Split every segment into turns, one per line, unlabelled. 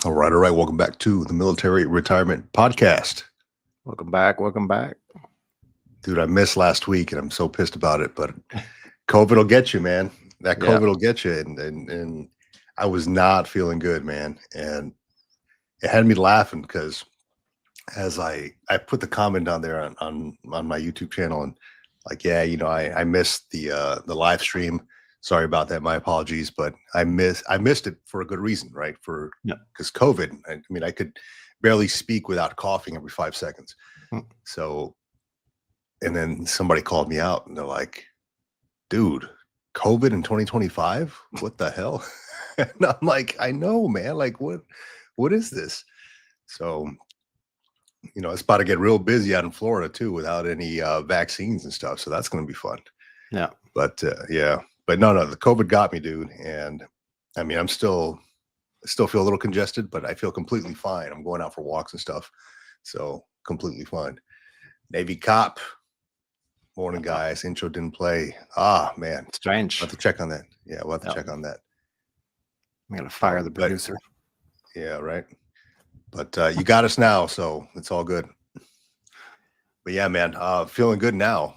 All right. Welcome back to the Military Retirement Podcast.
Welcome back.
Dude, I missed last week and I'm so pissed about it, but COVID will get you, man. That COVID will get you. And I was not feeling good, man. And it had me laughing because as I put the comment down there on my YouTube channel and like, yeah, I missed the live stream. Sorry about that. My apologies, but I missed it for a good reason, right? Because COVID. I mean, I could barely speak without coughing every 5 seconds. So, and then somebody called me out and they're like, dude, COVID in 2025? What the hell? And I'm like, I know, man. Like, what is this? So, it's about to get real busy out in Florida too, without any vaccines and stuff. So that's going to be fun.
Yeah.
But yeah. But no, the COVID got me, dude. And I mean, I still feel a little congested, but I feel completely fine. I'm going out for walks and stuff. So completely fine. Navy cop. Morning, guys. Intro didn't play. Ah, man.
Strange.
We'll have to check on that. Yeah, we'll have to check on that.
I'm going to fire the producer.
Yeah, right. But you got us now, so it's all good. But yeah, man, feeling good now.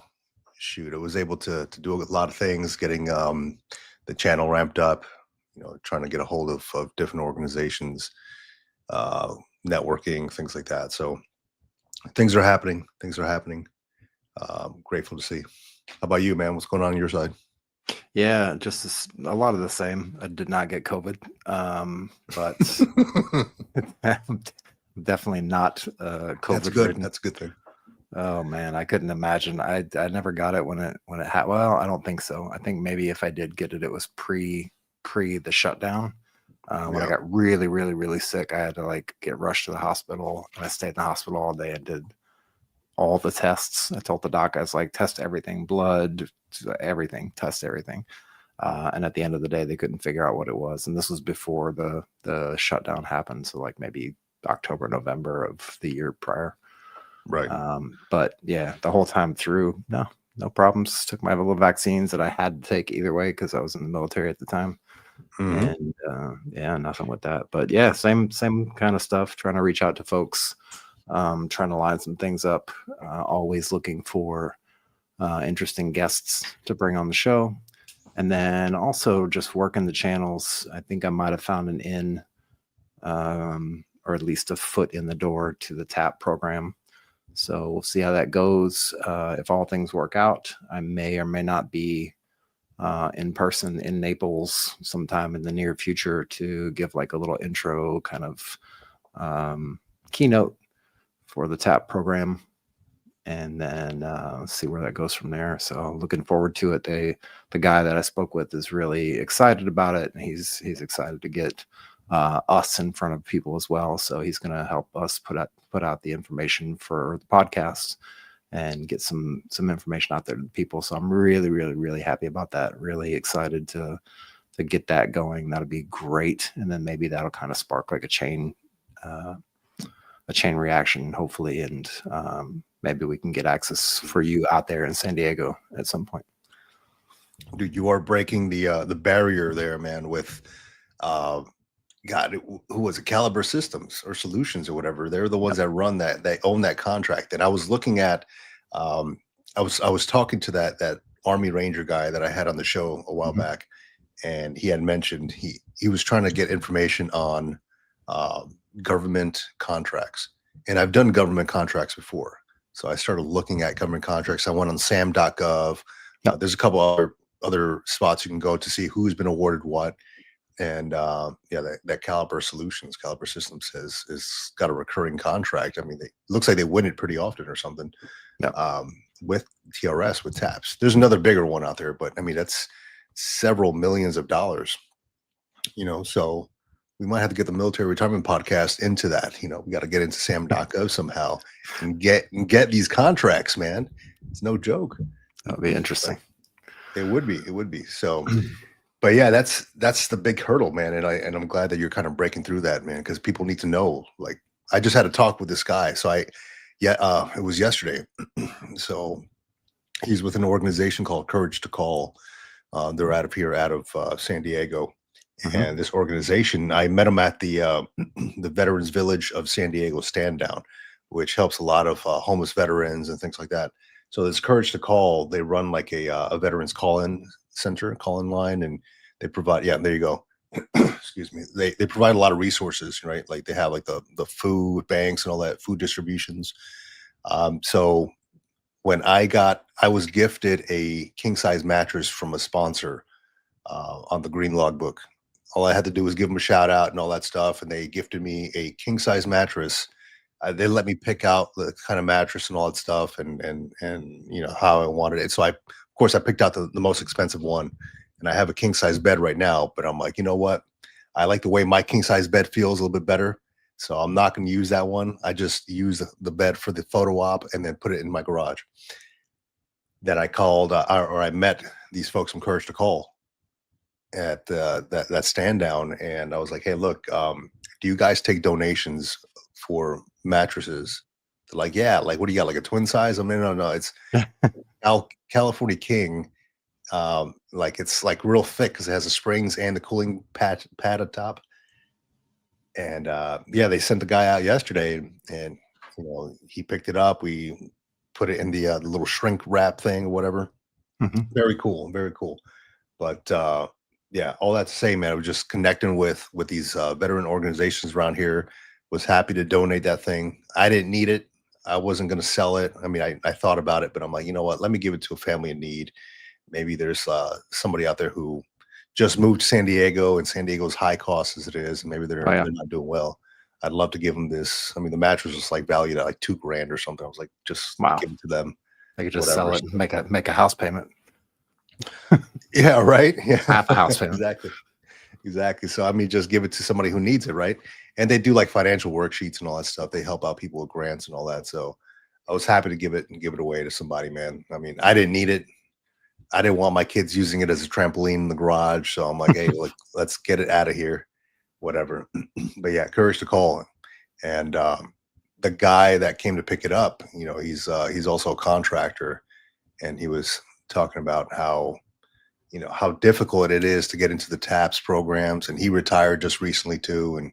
Shoot, I was able to do a lot of things, getting the channel ramped up, trying to get a hold of different organizations, networking, things like that. So things are happening. Grateful to see. How about you, man? What's going on your side?
Yeah, just a lot of the same. I did not get COVID, but definitely not COVID.
That's good. That's a good thing.
Oh man, I couldn't imagine. I never got it when it had. Well, I don't think so. I think maybe if I did get it, it was pre the shutdown. When I got really, really, really sick, I had to get rushed to the hospital, and I stayed in the hospital all day and did all the tests. I told the doc, I was like, test everything, blood, everything, test everything. And at the end of the day, they couldn't figure out what it was. And this was before the shutdown happened. So maybe October, November of the year prior.
Right.
But yeah, the whole time through, no problems. Took my little vaccines that I had to take either way because I was in the military at the time. And yeah, nothing with that. But yeah, same kind of stuff. Trying to reach out to folks, trying to line some things up. Always looking for interesting guests to bring on the show. And then also just working the channels. I think I might have found an in, or at least a foot in the door to the TAP program. So we'll see how that goes. If all things work out, I may or may not be in person in Naples sometime in the near future to give a little intro kind of keynote for the TAP program, and then see where that goes from there. So looking forward to it. The guy that I spoke with is really excited about it, and he's excited to get us in front of people as well. So he's going to help us put out the information for the podcast and get some information out there to people. So I'm really, really, really happy about that. Really excited to get that going. That'll be great. And then maybe that'll kind of spark a chain reaction, hopefully. And maybe we can get access for you out there in San Diego at some point.
Dude, you are breaking the barrier there, man, with God, who was it? Caliber Systems or Solutions or whatever. They're the ones that run that. They own that contract. And I was looking at, I was talking to that Army Ranger guy that I had on the show a while back, and he had mentioned he was trying to get information on government contracts. And I've done government contracts before, so I started looking at government contracts. I went on SAM.gov. There's a couple other spots you can go to see who's been awarded what. And that Caliber Systems has got a recurring contract. I mean, it looks like they win it pretty often or something. With TRS, with TAPS. There's another bigger one out there, but I mean, that's several millions of dollars. So we might have to get the Military Retirement Podcast into that. We got to get into SAM.gov somehow and get these contracts, man. It's no joke.
That'll be interesting.
It would be. So. But yeah, that's the big hurdle, man. And I'm glad that you're kind of breaking through that, man, because people need to know. I just had a talk with this guy. So it was yesterday. So he's with an organization called Courage to Call. They're out of San Diego, And this organization, I met them at the the Veterans Village of San Diego stand down, which helps a lot of homeless veterans and things like that. So this Courage to Call, they run like a veterans call-in center, call-in line, and they provide. Yeah, there you go. Excuse me. They provide a lot of resources, right? Like they have like the food banks and all that, food distributions. So when I was gifted a king size mattress from a sponsor on the Green Logbook. All I had to do was give them a shout out and all that stuff, and they gifted me a king size mattress. They let me pick out the kind of mattress and all that stuff, and you know how I wanted it. So of course, I picked out the most expensive one, and I have a king size bed right now. But I'm like, you know what? I like the way my king size bed feels a little bit better. So I'm not going to use that one. I just use the bed for the photo op and then put it in my garage. Then I called or I met these folks from Courage to Call at that stand down, and I was like, hey, look, do you guys take donations for mattresses? They're like, yeah. Like, what do you got, like a twin size? I mean, no, it's California King. Like it's like real thick because it has the springs and the cooling pad at top. And yeah, they sent the guy out yesterday, and you know, he picked it up. We put it in the little shrink wrap thing or whatever. Very cool, very cool. But yeah, all that to say, man, I was just connecting with these veteran organizations around here. Was happy to donate that thing. I didn't need it. I wasn't going to sell it. I mean, I thought about it, but I'm like, you know what? Let me give it to a family in need. Maybe there's somebody out there who just moved to San Diego, and San Diego's high cost as it is, and maybe they're not doing well. I'd love to give them this. I mean, the mattress was like valued at like $2,000 or something. I was like, just give it to them.
They could just sell it and make a house payment.
Yeah, right. Yeah,
half a house payment.
Exactly. So I mean, just give it to somebody who needs it, right? And they do like financial worksheets and all that stuff. They help out people with grants and all that. So I was happy to give it away to somebody, man. I mean, I didn't need it. I didn't want my kids using it as a trampoline in the garage. So I'm like, hey, look, let's get it out of here, whatever. But yeah, Courage to Call. And the guy that came to pick it up, you know, he's also a contractor, and he was talking about how, you know, how difficult it is to get into the TAPS programs. And he retired just recently too, and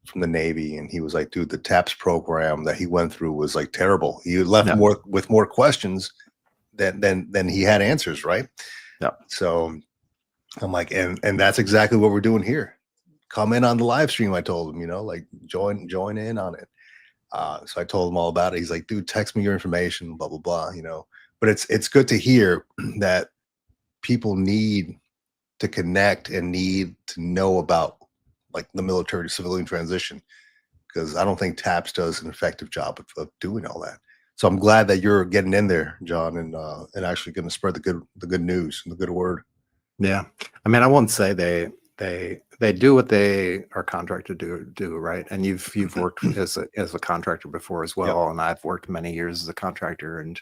from the Navy. And he was like, dude, the TAPS program that he went through was like terrible. He left with more questions than he had answers, right?
Yeah.
So I'm like, and that's exactly what we're doing here. Come in on the live stream, I told him, you know, like join in on it. So I told him all about it. He's like, dude, text me your information, blah, blah, blah, you know. But it's good to hear that people need to connect and need to know about like the military to civilian transition, because I don't think TAPS does an effective job of doing all that. So I'm glad that you're getting in there, John, and actually going to spread the good news and the good word.
Yeah, I mean, I won't say they do what they are contracted to do, right? And you've worked as a contractor before as well, and I've worked many years as a contractor. And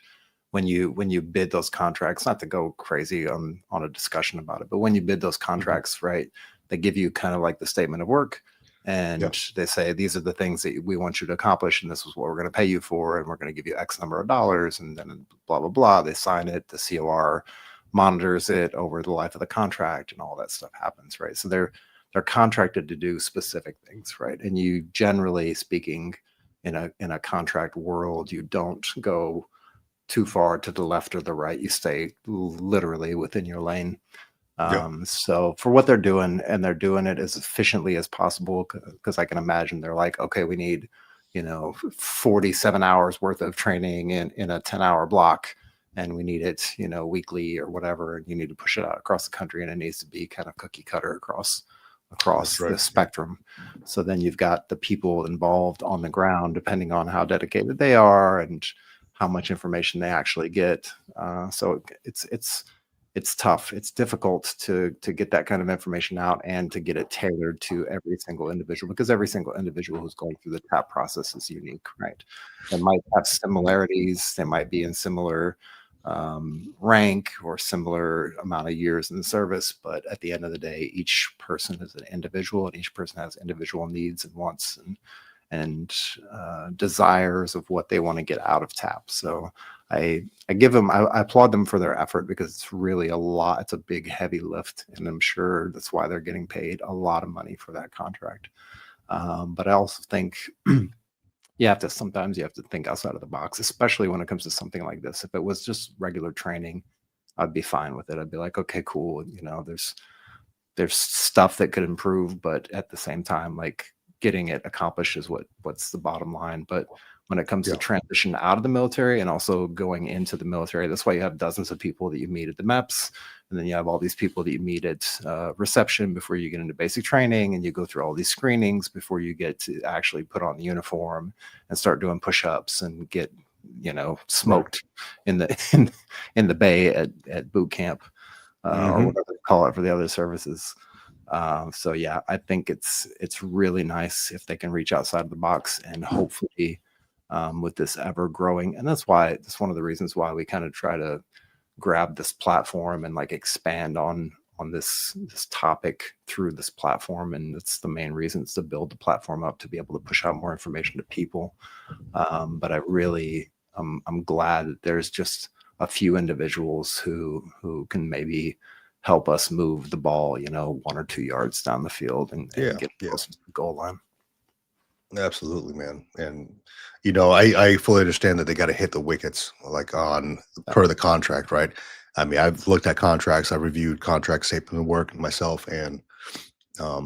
when you bid those contracts, not to go crazy on a discussion about it, but when you bid those contracts, right, they give you kind of like the statement of work. And they say, these are the things that we want you to accomplish, and this is what we're going to pay you for, and we're going to give you X number of dollars, and then blah, blah, blah. They sign it. The COR monitors it over the life of the contract, and all that stuff happens, right? So they're contracted to do specific things, right? And you, generally speaking, in a contract world, you don't go too far to the left or the right. You stay literally within your lane. So for what they're doing, and they're doing it as efficiently as possible, because I can imagine they're like, okay, we need, 47 hours worth of training in a 10-hour block, and we need it, weekly or whatever, and you need to push it out across the country, and it needs to be kind of cookie cutter across the spectrum. So then you've got the people involved on the ground, depending on how dedicated they are and how much information they actually get. So it's tough. It's difficult to get that kind of information out and to get it tailored to every single individual, because every single individual who's going through the TAP process is unique, right? They might have similarities. They might be in similar rank or similar amount of years in the service, but at the end of the day, each person is an individual, and each person has individual needs and wants, and desires of what they want to get out of TAP. So I give them, I applaud them for their effort, because it's really a lot. It's a big, heavy lift, and I'm sure that's why they're getting paid a lot of money for that contract. But I also think sometimes you have to think outside of the box, especially when it comes to something like this. If it was just regular training, I'd be fine with it. I'd be like, okay, cool. There's stuff that could improve, but at the same time, like, getting it accomplished is what's the bottom line. But when it comes to transition out of the military and also going into the military, that's why you have dozens of people that you meet at the MEPS, and then you have all these people that you meet at reception before you get into basic training, and you go through all these screenings before you get to actually put on the uniform and start doing push-ups and get smoked in the bay at boot camp, or whatever they call it for the other services. So yeah, I think it's really nice if they can reach outside of the box, and hopefully with this ever growing, and that's one of the reasons why we kind of try to grab this platform and like expand on this topic through this platform. And that's the main reason, is to build the platform up to be able to push out more information to people. But I really, I'm glad that there's just a few individuals who can maybe help us move the ball, 1 or 2 yards down the field and get close to the goal line.
Absolutely, man. And I fully understand that they got to hit the wickets, like per the contract, right? I mean, I've looked at contracts, I've reviewed contract statement of work myself, and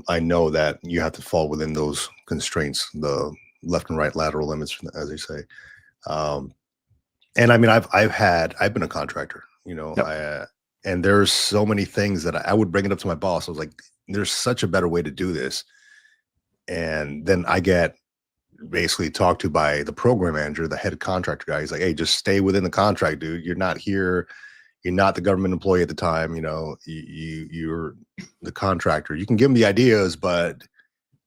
I know that you have to fall within those constraints, the left and right lateral limits, as they say. And I mean, I've been a contractor, and there's so many things that I would bring it up to my boss. I was like, there's such a better way to do this. And then I get basically talked to by the program manager, the head contractor guy. He's like, hey, just stay within the contract, dude. You're not here. You're not the government employee at the time. You're the contractor. You can give them the ideas, but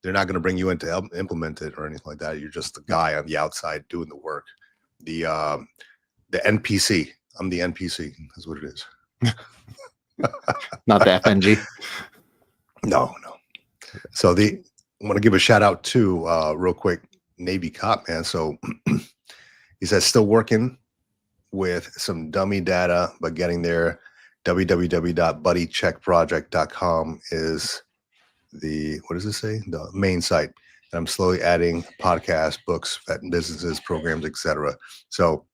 they're not going to bring you in to help implement it or anything like that. You're just the guy on the outside doing the work. The NPC. I'm the NPC. That's what it is.
Not the FNG.
No. So I want to give a shout out to real quick, Navy cop, man. So he says still working with some dummy data, but getting there. www.buddycheckproject.com is what does it say? The main site. And I'm slowly adding podcasts, books, vet businesses, programs, etc. So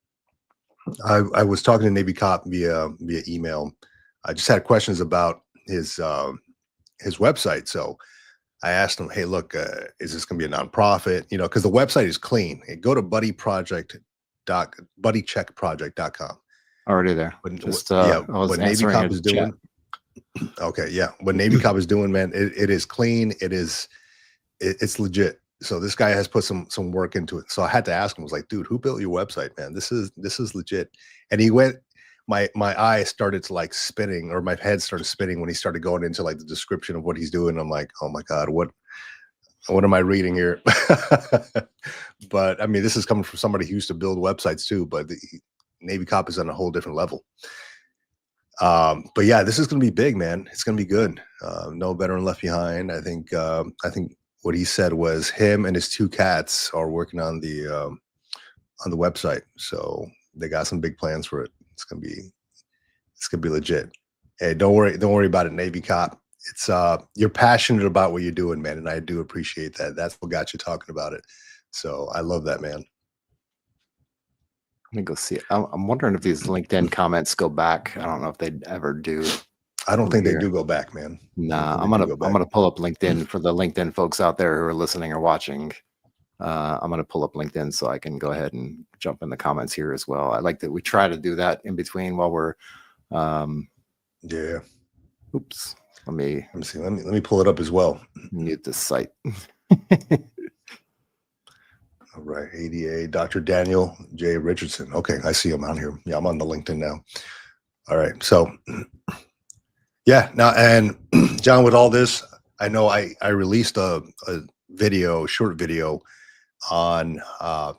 I was talking to Navy cop via email. I just had questions about his website. So I asked him, hey, look, is this going to be a nonprofit? Because the website is clean. Go to buddycheckproject.com.
Already there.
What Navy cop is doing. Okay, yeah. What Navy cop is doing, man, it is clean. It's legit. So this guy has put some work into it. So I had to ask him, I was like, dude, who built your website, man? This is legit. And he went, my eye started to like spinning, or my head started spinning when he started going into like the description of what he's doing. I'm like, oh my God, what am I reading here? But I mean, this is coming from somebody who used to build websites too, but the Navy cop is on a whole different level. But yeah, this is going to be big, man. It's going to be good. No veteran left behind. I think what he said was him and his 2 cats are working on the website. So they got some big plans for it. It's gonna be legit. Hey, don't worry about it, Navy cop. It's you're passionate about what you're doing, man, and I do appreciate that. That's what got you talking about it. So I love that, man.
Let me go see it. I'm wondering if these LinkedIn comments go back. I don't know if they'd ever do.
I don't think they do go back, man.
Nah, I'm gonna pull up LinkedIn for the LinkedIn folks out there who are listening or watching. I'm going to pull up LinkedIn so I can go ahead and jump in the comments here as well. I like that we try to do that in between while we're oops, let me
see. Let me pull it up as well.
Mute this site.
All right, ADA, Dr. Daniel J. Richardson. Okay, I see him on here. Yeah, I'm on the LinkedIn now. All right, so yeah, now, and John, with all this, I know I released a short video on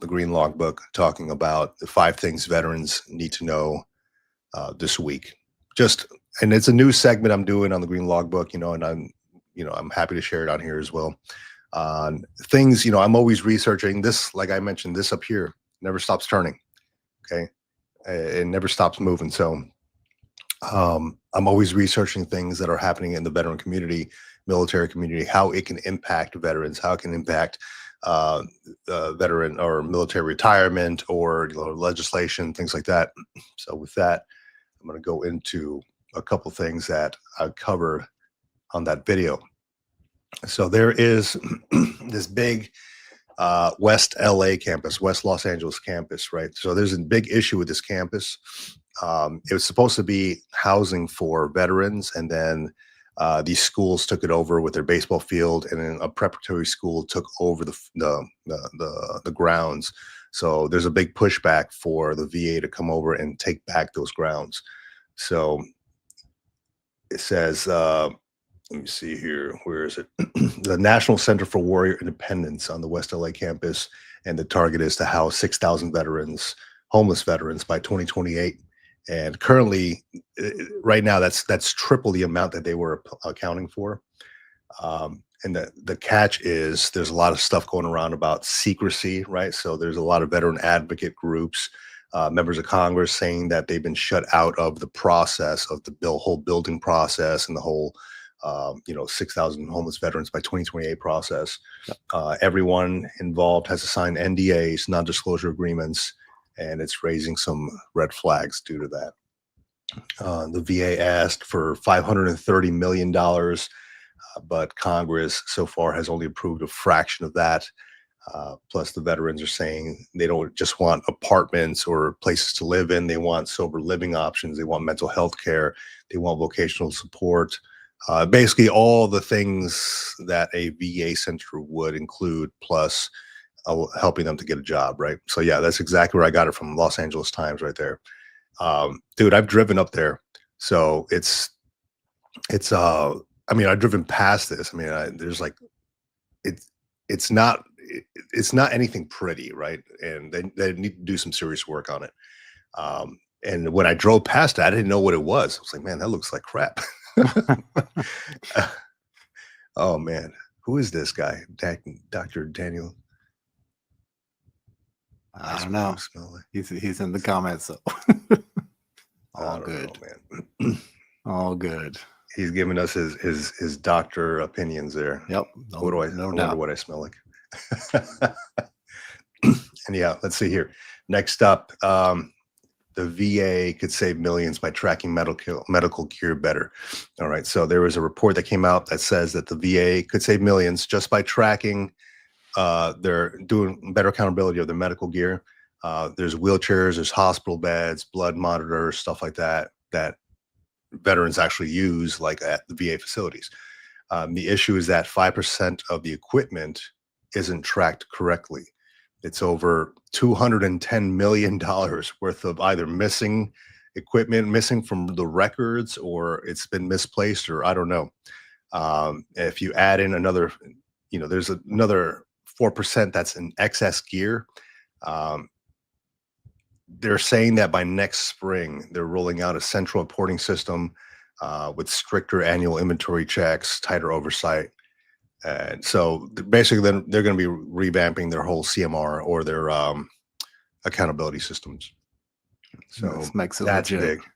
the Green Logbook talking about the 5 things veterans need to know this week. And it's a new segment I'm doing on the Green Logbook, and I'm happy to share it on here as well. Things, I'm always researching this. Like I mentioned, this up here never stops turning. Okay. It never stops moving. So I'm always researching things that are happening in the veteran community, military community, how it can impact veterans, how it can impact veteran or military retirement or legislation, things like that. So with that, I'm going to go into a couple things that I covered on that video. So there is this big West LA campus, West Los Angeles campus, right? So there's a big issue with this campus. It was supposed to be housing for veterans, and then these schools took it over with their baseball field, and then a preparatory school took over the grounds. So there's a big pushback for the VA to come over and take back those grounds. So it says, let me see here. Where is it? The National Center for Warrior Independence on the West LA campus. And the target is to house 6,000 veterans, homeless veterans by 2028. And currently, right now, that's triple the amount that they were accounting for. And the catch is there's a lot of stuff going around about secrecy, right? So there's a lot of veteran advocate groups, members of Congress saying that they've been shut out of the process of the whole building process and the whole 6,000 homeless veterans by 2028 process. Everyone involved has to sign NDAs, non-disclosure agreements, and it's raising some red flags due to that. The VA asked for $530 million, but Congress so far has only approved a fraction of that. Plus, the veterans are saying they don't just want apartments or places to live in. They want sober living options. They want mental health care. They want vocational support. Basically, all the things that a VA center would include, plus helping them to get a job, right? So, yeah, that's exactly where I got it from. Los Angeles Times right there. Dude, I've driven up there. So it's I've driven past this. I mean, there's like, it's not anything pretty, right? And they need to do some serious work on it. And when I drove past it, I didn't know what it was. I was like, man, that looks like crap. Oh man, who is this guy? Dr. Daniel?
I don't know. He's in the comments, so all good,
man.
All good.
He's giving us his doctor opinions there.
Yep.
I wonder what I smell like. And yeah, let's see here. Next up, the VA could save millions by tracking medical gear better. All right. So there was a report that came out that says that the VA could save millions just by tracking. They're doing better accountability of their medical gear. There's wheelchairs, there's hospital beds, blood monitors, stuff like that veterans actually use, like at the VA facilities. The issue is that 5% of the equipment isn't tracked correctly. It's over $210 million worth of either missing equipment, missing from the records, or it's been misplaced, or I don't know. If you add in another, there's another 4% that's in excess gear. They're saying that by next spring, they're rolling out a central reporting system with stricter annual inventory checks, tighter oversight. And so basically then they're going to be revamping their whole CMR or their accountability systems. So
this makes it
that's
legit.
big.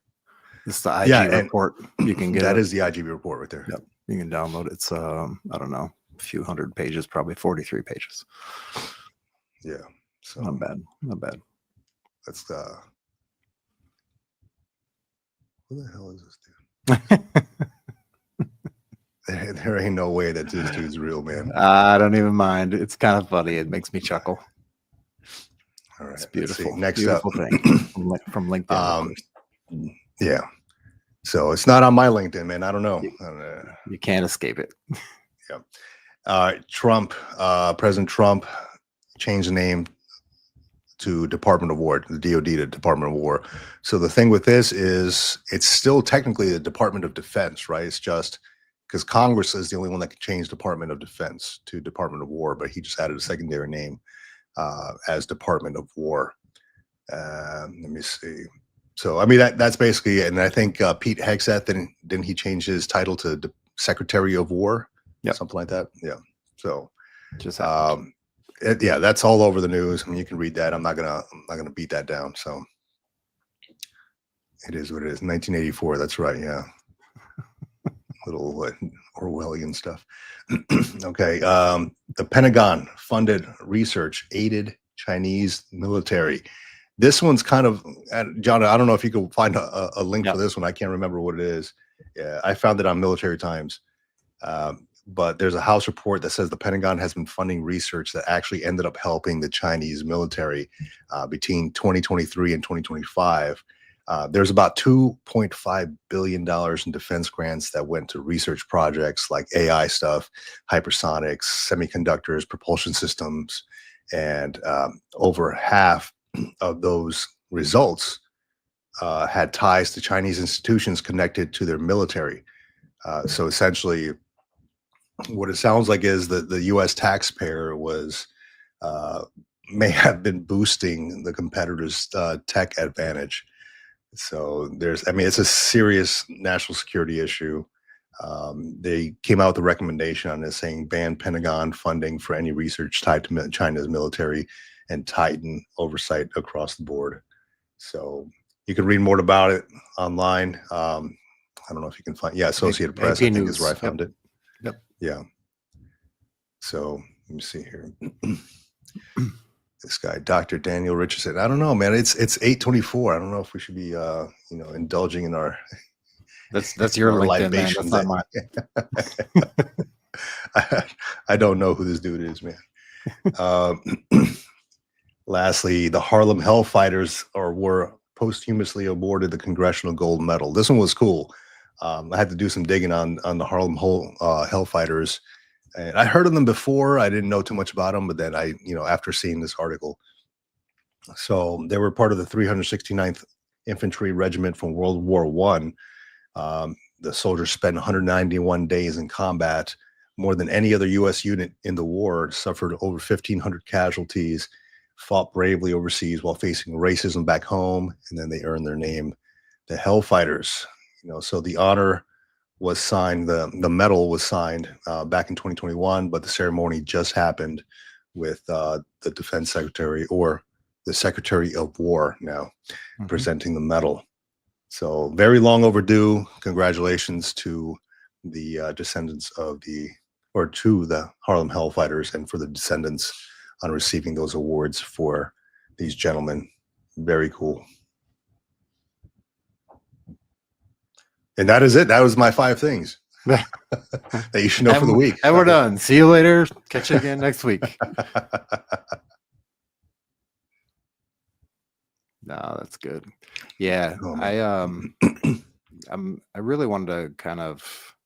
This is the IG report. You can get
that is the IGB report right there.
Yep. You can download it. It's I don't know, a few hundred pages, probably 43 pages.
Yeah. So
not bad.
That's who the hell is this dude? There ain't no way that this dude's real, man.
I don't even mind. It's kind of funny. It makes me chuckle.
All right,
it's beautiful.
Next
beautiful
up,
thing from LinkedIn.
Yeah. So it's not on my LinkedIn, man. I don't know.
You can't escape it.
Yeah. Trump, President Trump, changed the name to Department of War, the DoD to Department of War. So the thing with this is it's still technically the Department of Defense, right? It's just because Congress is the only one that can change Department of Defense to Department of War, but he just added a secondary name as Department of War. Let me see. So, I mean, that's basically it. And I think Pete Hegseth, didn't he change his title to Secretary of War?
Yeah.
Something like that. Yeah. So
Just happened.
Yeah, that's all over the news. I mean, you can read that. I'm not gonna beat that down. So it is what it is. 1984. That's right. Yeah, little Orwellian stuff. Okay. The Pentagon funded research aided Chinese military. This one's kind of, John, I don't know if you can find a link for this one. I can't remember what it is. Yeah, I found it on Military Times. But there's a House report that says the Pentagon has been funding research that actually ended up helping the Chinese military between 2023 and 2025. There's about $2.5 billion in defense grants that went to research projects like AI stuff, hypersonics, semiconductors, propulsion systems, and over half of those results had ties to Chinese institutions connected to their military. So essentially, what it sounds like is that the U.S. taxpayer was may have been boosting the competitors' tech advantage. So it's a serious national security issue. They came out with a recommendation on this saying ban Pentagon funding for any research tied to China's military and tighten oversight across the board. So you can read more about it online. I don't know if you can find, Associated Press, I think is where I found it.
Yep.
Yeah. So let me see here. This guy, Dr. Daniel Richardson. I don't know, man. It's 8:24. I don't know if we should be indulging in our
that's your LinkedIn, man. That's not
mine. I don't know who this dude is, man. Lastly, the Harlem Hellfighters were posthumously awarded the Congressional Gold Medal. This one was cool. I had to do some digging on the Harlem Hellfighters. And I heard of them before. I didn't know too much about them, but then after seeing this article, so they were part of the 369th Infantry Regiment from World War I. The soldiers spent 191 days in combat, more than any other U.S. unit in the war, suffered over 1,500 casualties, fought bravely overseas while facing racism back home, and then they earned their name, the Hellfighters. So the honor was signed, the medal was signed back in 2021, but the ceremony just happened with the defense secretary, or the Secretary of War now, presenting the medal. So very long overdue. Congratulations to the descendants of to the Harlem Hellfighters and for the descendants on receiving those awards for these gentlemen. Very cool. And that is it. That was my 5 things that you should know for the week.
And we're done. See you later. Catch you again next week. No, that's good. Yeah, I really wanted to kind of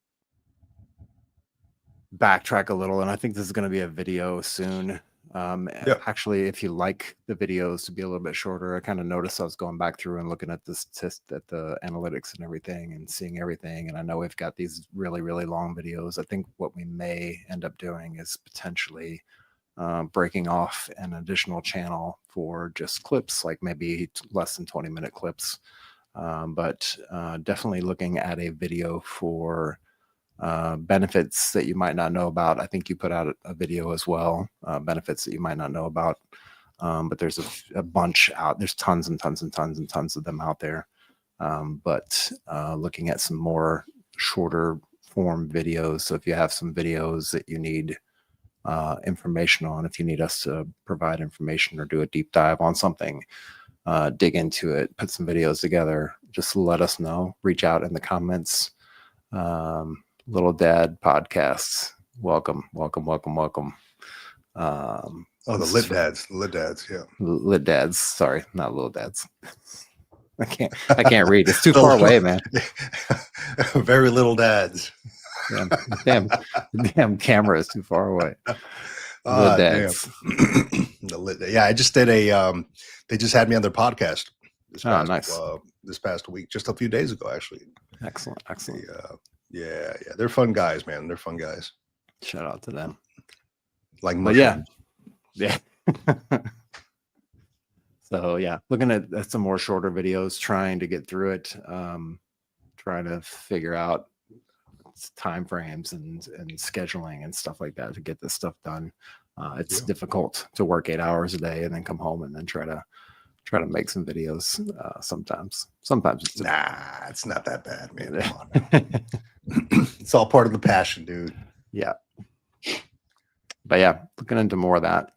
backtrack a little, and I think this is going to be a video soon. Actually, if you like the videos to be a little bit shorter, I kind of noticed I was going back through and looking at the analytics and everything and seeing everything. And I know we've got these really, really long videos. I think what we may end up doing is potentially breaking off an additional channel for just clips, like maybe less than 20-minute clips. But definitely looking at a video for benefits that you might not know about. I think you put out a video as well, benefits that you might not know about. But there's a bunch out. There's tons and tons and tons and tons of them out there. But looking at some more shorter form videos. So if you have some videos that you need information on, if you need us to provide information or do a deep dive on something, dig into it, put some videos together, just let us know. Reach out in the comments. Little Dad Podcasts. Welcome.
The Lit Dads, yeah.
Lit Dads. Sorry, not Little Dads. I can't read. It's too far away, man.
Very little dads.
Damn camera is too far away. Lit Dads.
I just did they just had me on their podcast this past week, just a few days ago, actually.
Excellent.
Yeah, they're fun guys, man. They're fun guys.
Shout out to them. Like mushrooms. Yeah. So yeah, looking at some more shorter videos, trying to get through it, trying to figure out time frames and scheduling and stuff like that to get this stuff done. It's
Yeah.
difficult to work 8 hours a day and then come home and then try to make some videos. Sometimes it's
Nah, it's not that bad, man. Come on now. It's all part of the passion, dude.
Yeah. But yeah, looking into more of that,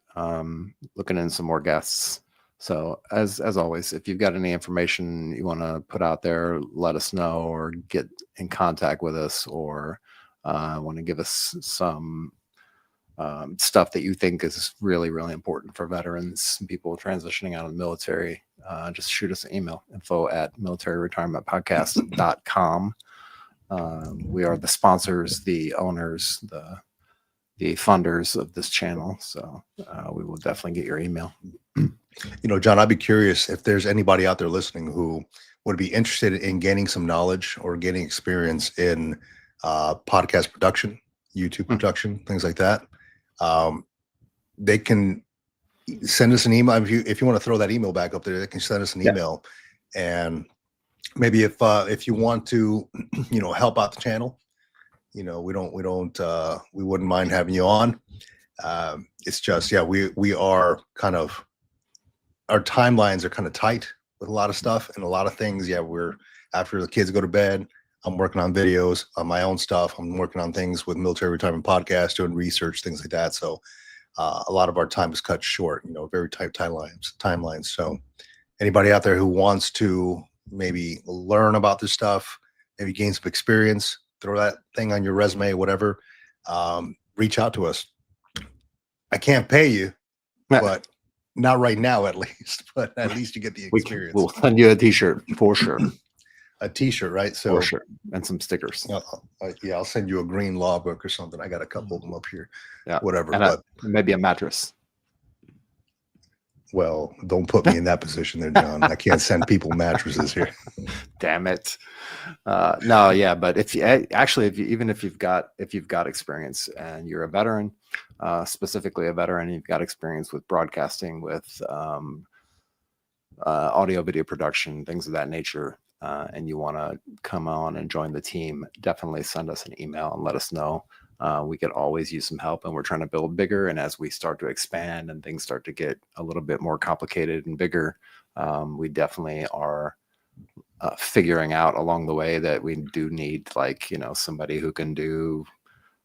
looking into some more guests. So as always, if you've got any information you want to put out there, let us know, or get in contact with us, or want to give us some stuff that you think is really, really important for veterans and people transitioning out of the military. Just shoot us an email, info@militaryretirementpodcast.com. We are the sponsors, the owners, the funders of this channel. So we will definitely get your email.
John, I'd be curious if there's anybody out there listening who would be interested in gaining some knowledge or gaining experience in podcast production, YouTube production, things like that. They can send us an email. If you want to throw that email back up there, they can send us an email. And maybe if you want to, help out the channel, we wouldn't mind having you on. It's just, we are kind of, our timelines are kind of tight with a lot of stuff and a lot of things. We're, after the kids go to bed, I'm working on videos on my own stuff. I'm working on things with Military Retirement Podcast, doing research, things like that. So a lot of our time is cut short, very tight timelines. So anybody out there who wants to maybe learn about this stuff, maybe gain some experience, throw that thing on your resume, whatever, reach out to us. I can't pay you, but not right now, at least. But at least you get the experience.
We'll send you a t-shirt for sure.
A t-shirt, right? So
for sure. And some stickers.
I'll send you a green law book or something. I got a couple of them up here.
Yeah,
whatever.
And maybe a mattress.
Well, don't put me in that position there, John. I can't send people mattresses here.
Damn it. No, yeah, but if you've got experience and you're a veteran, specifically a veteran, you've got experience with broadcasting, with audio video production, things of that nature, and you want to come on and join the team, definitely send us an email and let us know. We could always use some help, and we're trying to build bigger. And as we start to expand and things start to get a little bit more complicated and bigger, we definitely are figuring out along the way that we do need, somebody who can do,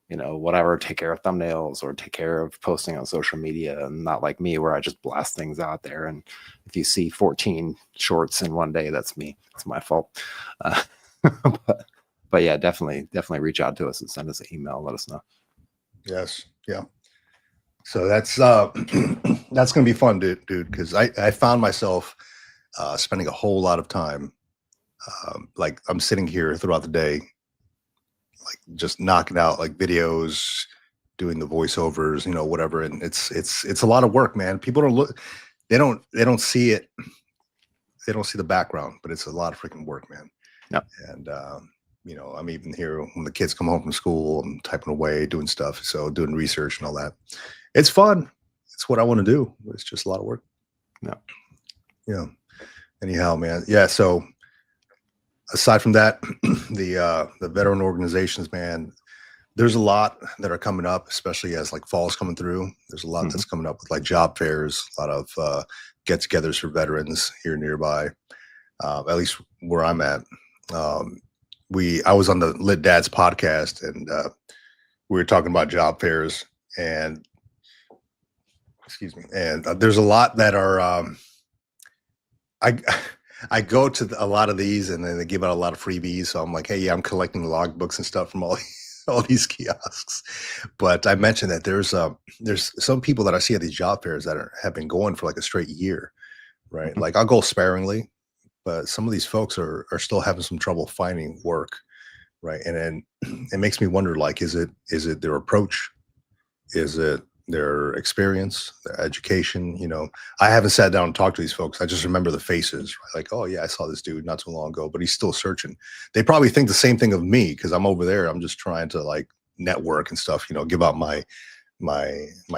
whatever, take care of thumbnails or take care of posting on social media, and not like me where I just blast things out there. And if you see 14 shorts in one day, that's me. It's my fault. But yeah, definitely reach out to us and send us an email. Let us know.
Yes. Yeah. So that's going to be fun, dude, because I found myself spending a whole lot of time. Like I'm sitting here throughout the day, like just knocking out like videos, doing the voiceovers, whatever. And it's a lot of work, man. People they don't see it. They don't see the background, but it's a lot of freaking work, man.
Yeah.
And, I'm even here when the kids come home from school, I'm typing away, doing stuff. So doing research and all that. It's fun. It's what I want to do. It's just a lot of work.
Yeah.
Yeah. Anyhow, man. Yeah. So aside from that, the veteran organizations, man, there's a lot that are coming up, especially as like fall's coming through. There's a lot that's coming up with like job fairs, a lot of get-togethers for veterans here nearby. At least where I'm at. I was on the Lit Dads podcast, and we were talking about job fairs, and there's a lot that are I go to a lot of these, and then they give out a lot of freebies. So I'm like, hey, yeah, I'm collecting logbooks and stuff from all these kiosks. But I mentioned that there's some people that I see at these job fairs that have been going for like a straight year, right? Like I'll go sparingly, but some of these folks are still having some trouble finding work, right? And then it makes me wonder, like, is it their approach? Is it their experience, their education? I haven't sat down and talked to these folks. I just remember the faces, right? Like, oh yeah, I saw this dude not too long ago, but he's still searching. They probably think the same thing of me because I'm over there. I'm just trying to like network and stuff, give out my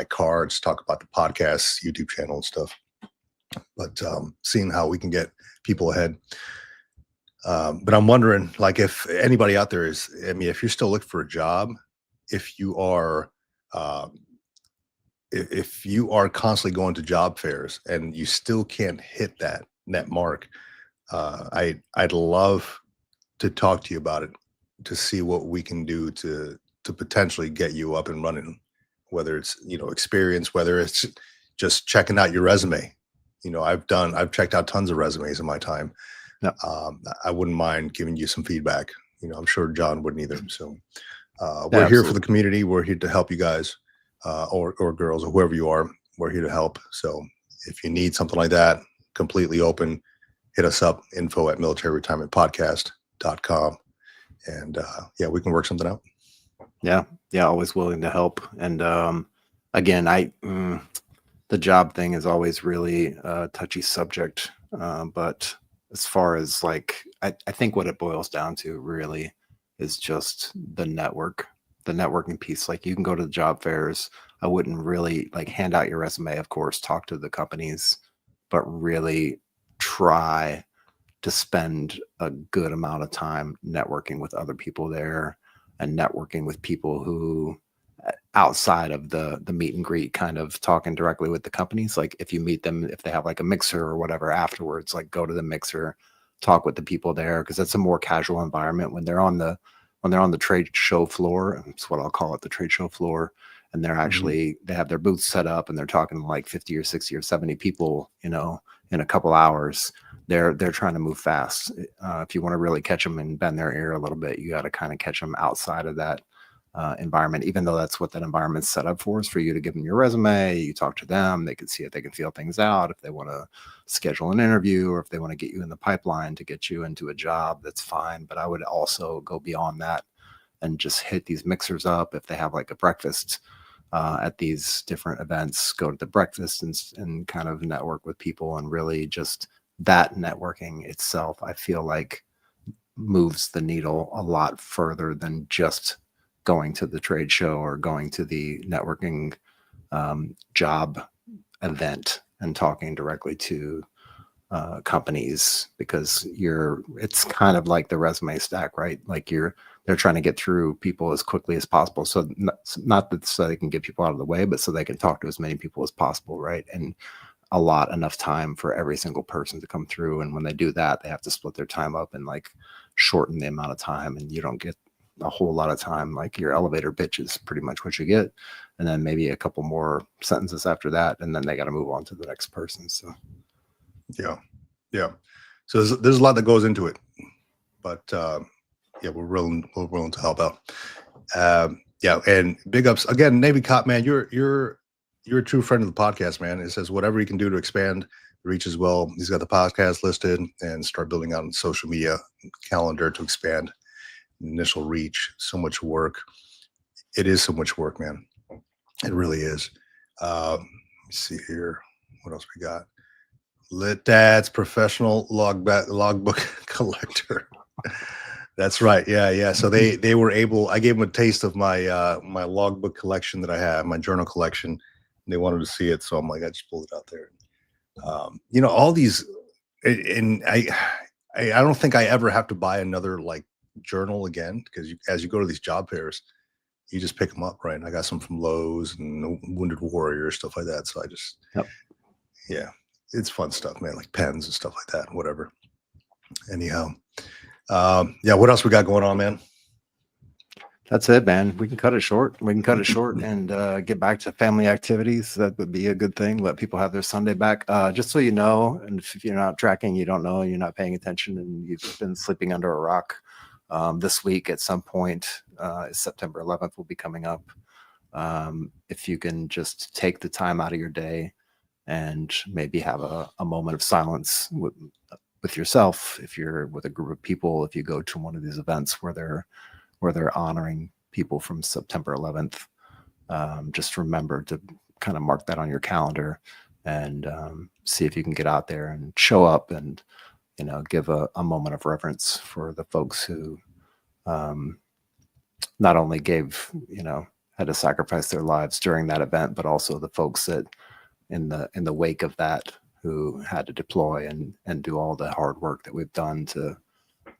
cards, talk about the podcast, YouTube channel and stuff. But seeing how we can get people ahead. But I'm wondering, like, if anybody out there is, I mean, if you're still looking for a job, if you are, um, if you are constantly going to job fairs and you still can't hit that net mark, I'd love to talk to you about it, to see what we can do to potentially get you up and running, whether it's, experience, whether it's just checking out your resume. I've checked out tons of resumes in my time.
Yeah.
I wouldn't mind giving you some feedback. I'm sure John wouldn't either. So
Yeah,
we're here for
absolutely.
the community. We're here to help you guys, or girls, or whoever you are. We're here to help. So if you need something like that, completely open, hit us up, info@militaryretirementpodcast.com. And yeah, we can work something out.
Yeah, always willing to help. And again, the job thing is always really a touchy subject. But as far as like, I think what it boils down to really is just the networking piece. Like, you can go to the job fairs. I wouldn't really like hand out your resume, of course, talk to the companies, but really try to spend a good amount of time networking with other people there, and networking with people who, outside of the meet and greet, kind of talking directly with the companies. Like, if you meet them, if they have like a mixer or whatever afterwards, like go to the mixer, talk with the people there, because that's a more casual environment when they're on the trade show floor. That's what I'll call it, the trade show floor. And they're actually, they have their booths set up and they're talking to like 50 or 60 or 70 people, in a couple hours. They're trying to move fast. If you want to really catch them and bend their ear a little bit, you got to kind of catch them outside of that environment, even though that's what that environment's set up for, is for you to give them your resume, you talk to them, they can see it, they can feel things out. If they want to schedule an interview, or if they want to get you in the pipeline to get you into a job, that's fine. But I would also go beyond that and just hit these mixers up. If they have like a breakfast at these different events, go to the breakfast and kind of network with people. And really, just that networking itself, I feel like, moves the needle a lot further than just going to the trade show or going to the networking job event and talking directly to companies, because it's kind of like the resume stack, right? Like, they're trying to get through people as quickly as possible. So not that so they can get people out of the way, but so they can talk to as many people as possible, right? And enough time for every single person to come through. And when they do that, they have to split their time up and like shorten the amount of time, and you don't get a whole lot of time. Like, your elevator pitch is pretty much what you get, and then maybe a couple more sentences after that, and then they got to move on to the next person. So
yeah. So there's a lot that goes into it, but yeah, we're willing to help out. Yeah, and big ups again, Navy Cop, man. You're a true friend of the podcast, man. It says whatever he can do to expand the reach as well. He's got the podcast listed, and start building out a social media calendar to expand initial reach. So much work. It is so much work, man. It really is. Let me see here. What else we got? Lit Dad's professional logbook collector. That's right. Yeah. So they were able. I gave them a taste of my my logbook collection that I have, my journal collection. And they wanted to see it, so I'm like, I just pulled it out there. All these, and I don't think I ever have to buy another like journal again, because as you go to these job fairs, you just pick them up, right? And I got some from Lowe's and Wounded Warrior, stuff like that. So I just, yeah, it's fun stuff, man, like pens and stuff like that, whatever. Anyhow, yeah, what else we got going on, man?
That's it, man. We can cut it short. And get back to family activities. That would be a good thing. Let people have their Sunday back. Just so you know, and if you're not tracking, you don't know, you're not paying attention, and you've been sleeping under a rock, this week at some point, September 11th will be coming up. If you can just take the time out of your day and maybe have a moment of silence with yourself, if you're with a group of people, if you go to one of these events where they're honoring people from September 11th, just remember to kind of mark that on your calendar, and see if you can get out there and show up and, give a moment of reverence for the folks who not only had to sacrifice their lives during that event, but also the folks that in the wake of that, who had to deploy and do all the hard work that we've done to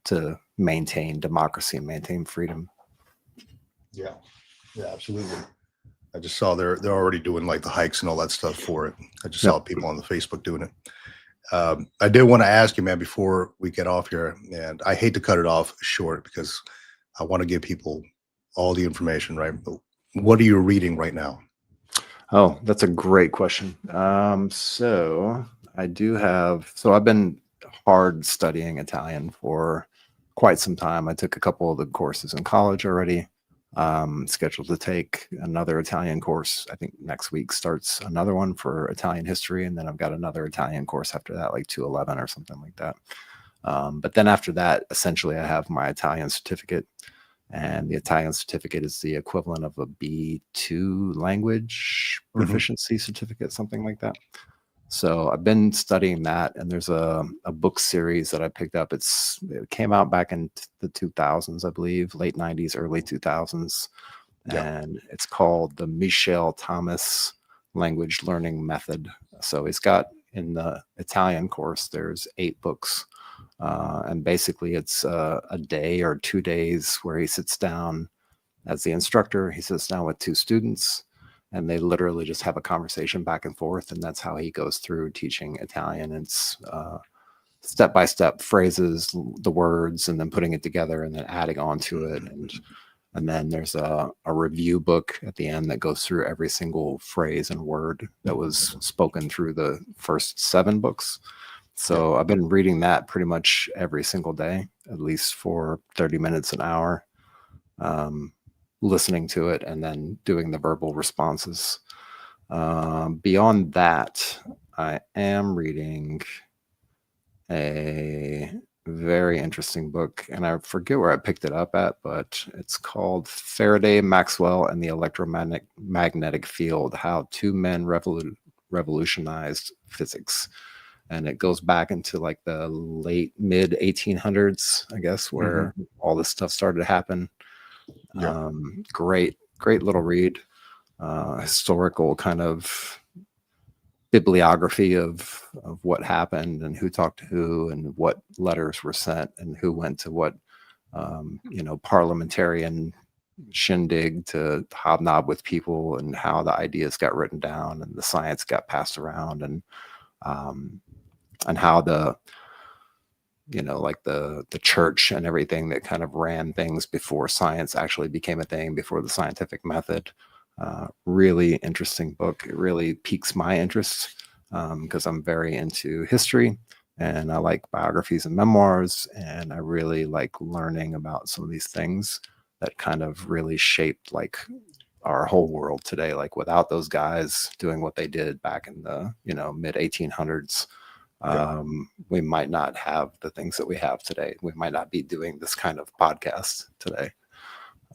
to maintain democracy and maintain freedom.
Yeah, absolutely. I just saw they're already doing like the hikes and all that stuff for it. I just saw people on the Facebook doing it. I did want to ask you, man, before we get off here, and I hate to cut it off short because I want to give people all the information, right? But what are you reading right now?
Oh, that's a great question. So I've been hard studying Italian for quite some time. I took a couple of the courses in college already. Scheduled to take another Italian course. I think next week starts another one for Italian history, and then I've got another Italian course after that, like 211 or something like that. But then after that, essentially, I have my Italian certificate, and the Italian certificate is the equivalent of a B2 language proficiency certificate, something like that. So I've been studying that, and there's a book series that I picked up. It came out back in the 2000s, I believe, late 90s, early 2000s, and it's called the Michel Thomas Language Learning Method. So he's got, in the Italian course, there's 8 books, and basically it's a day or 2 days where he sits down as the instructor. He sits down with 2 students, and they literally just have a conversation back and forth. And that's how he goes through teaching Italian. It's step-by-step phrases, the words, and then putting it together and then adding on to it. And then there's a review book at the end that goes through every single phrase and word that was spoken through the first 7 books. So I've been reading that pretty much every single day, at least for 30 minutes, an hour. Listening to it and then doing the verbal responses. Beyond that, I am reading a very interesting book, and I forget where I picked it up at, but it's called Faraday, Maxwell, and the Electromagnetic Field: How 2 Men Revolutionized Physics. And it goes back into like the mid 1800s, I guess, where all this stuff started to happen. Great little read. Historical kind of bibliography of what happened and who talked to who and what letters were sent and who went to what parliamentarian shindig to hobnob with people, and how the ideas got written down and the science got passed around, and how the the church and everything that kind of ran things before science actually became a thing, before the scientific method. Really interesting book. It really piques my interest because I'm very into history, and I like biographies and memoirs, and I really like learning about some of these things that kind of really shaped like our whole world today. Like without those guys doing what they did back in the mid 1800s, we might not have the things that we have today. We might not be doing this kind of podcast today.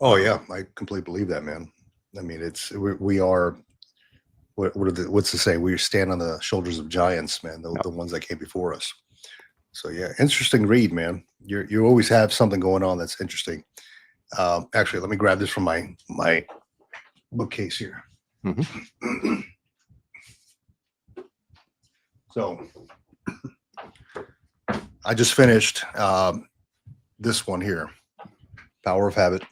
Oh yeah, I completely believe that, man. I mean, we are what's to say? We stand on the shoulders of giants, man. The ones that came before us. So yeah, interesting read, man. You always have something going on that's interesting. Actually, let me grab this from my bookcase here. So I just finished this one here, Power of Habit.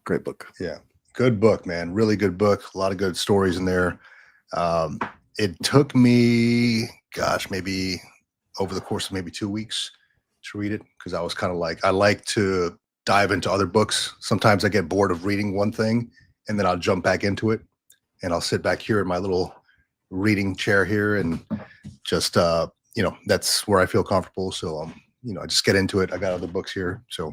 Great book.
Yeah, good book, man. Really good book. A lot of good stories in there. It took me, maybe over the course of maybe 2 weeks to read it, because I was kind of like, I like to dive into other books. Sometimes I get bored of reading one thing, and then I'll jump back into it, and I'll sit back here in my little reading chair here and just that's where I feel comfortable. So I just get into it. I got other books here. So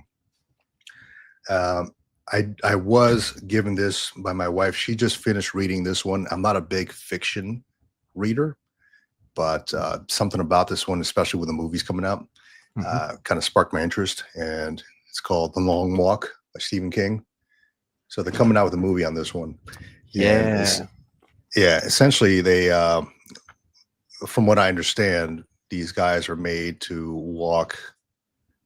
I was given this by my wife. She just finished reading this one. I'm not a big fiction reader, but something about this one, especially with the movies coming out, kind of sparked my interest. And it's called The Long Walk by Stephen King. So they're coming out with a movie on this one.
Yeah.
Essentially they from what I understand, these guys are made to walk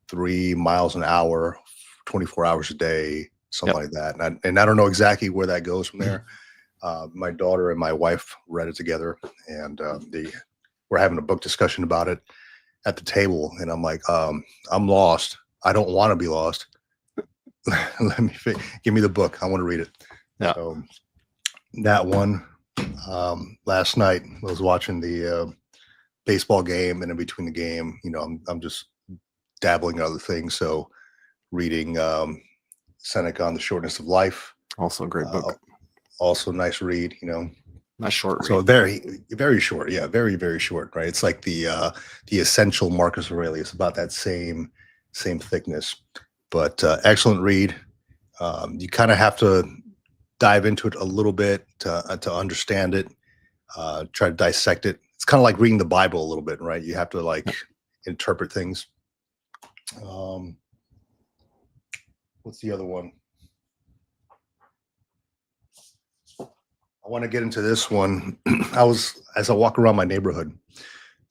3 miles an hour, 24 hours a day, something like that. And I don't know exactly where that goes from there. My daughter and my wife read it together, and we're having a book discussion about it at the table. And I'm like, I'm lost. I don't want to be lost. Give me the book. I want to read it.
Yeah.
So that one. Last night I was watching the baseball game, and in between the game, I'm just dabbling in other things. So reading Seneca on the Shortness of Life.
Also a great book.
Also nice read.
Nice short read.
So very, very short. Yeah, very, very short. Right. It's like the essential Marcus Aurelius, about that same thickness. But excellent read. You kind of have to dive into it a little bit to understand it. Try to dissect it. It's kind of like reading the Bible a little bit, right? You have to like interpret things. What's the other one? I want to get into this one. As I walk around my neighborhood,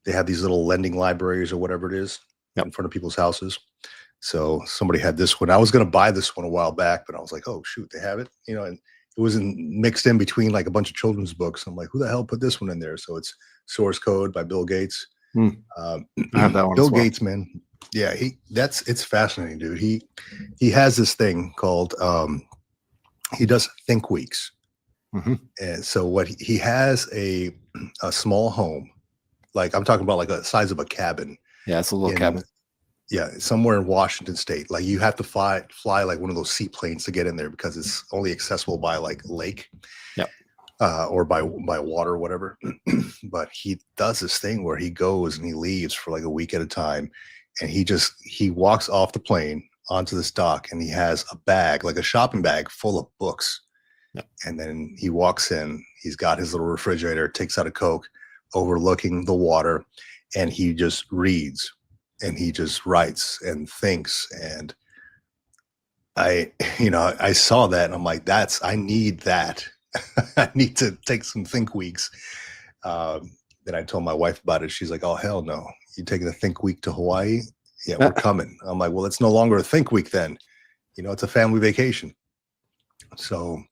they have these little lending libraries or whatever it is in front of people's houses. So somebody had this one. I was going to buy this one a while back, but I was like, oh shoot, they have it, and it was mixed in between like a bunch of children's books. I'm like, who the hell put this one in there? So it's Source Code by Bill Gates.
I have that one.
Bill Gates, man. Yeah, it's fascinating, dude. He has this thing called he does think weeks. And so what he has a small home, like I'm talking about like a size of a cabin.
Yeah, it's a little cabin.
Yeah, somewhere in Washington State. Like you have to fly like one of those seaplanes to get in there because it's only accessible by like lake, or by water or whatever. But he does this thing where he goes and he leaves for like a week at a time, and he walks off the plane onto this dock, and he has a bag, like a shopping bag full of books. And then he walks in, he's got his little refrigerator, takes out a Coke overlooking the water, and he just reads and he just writes and thinks. And I saw that and I'm like, I need that. I need to take some think weeks. Then I told my wife about it. She's like, oh, hell no. You taking a think week to Hawaii? Yeah, we're coming. I'm like, well, it's no longer a think week then. It's a family vacation. So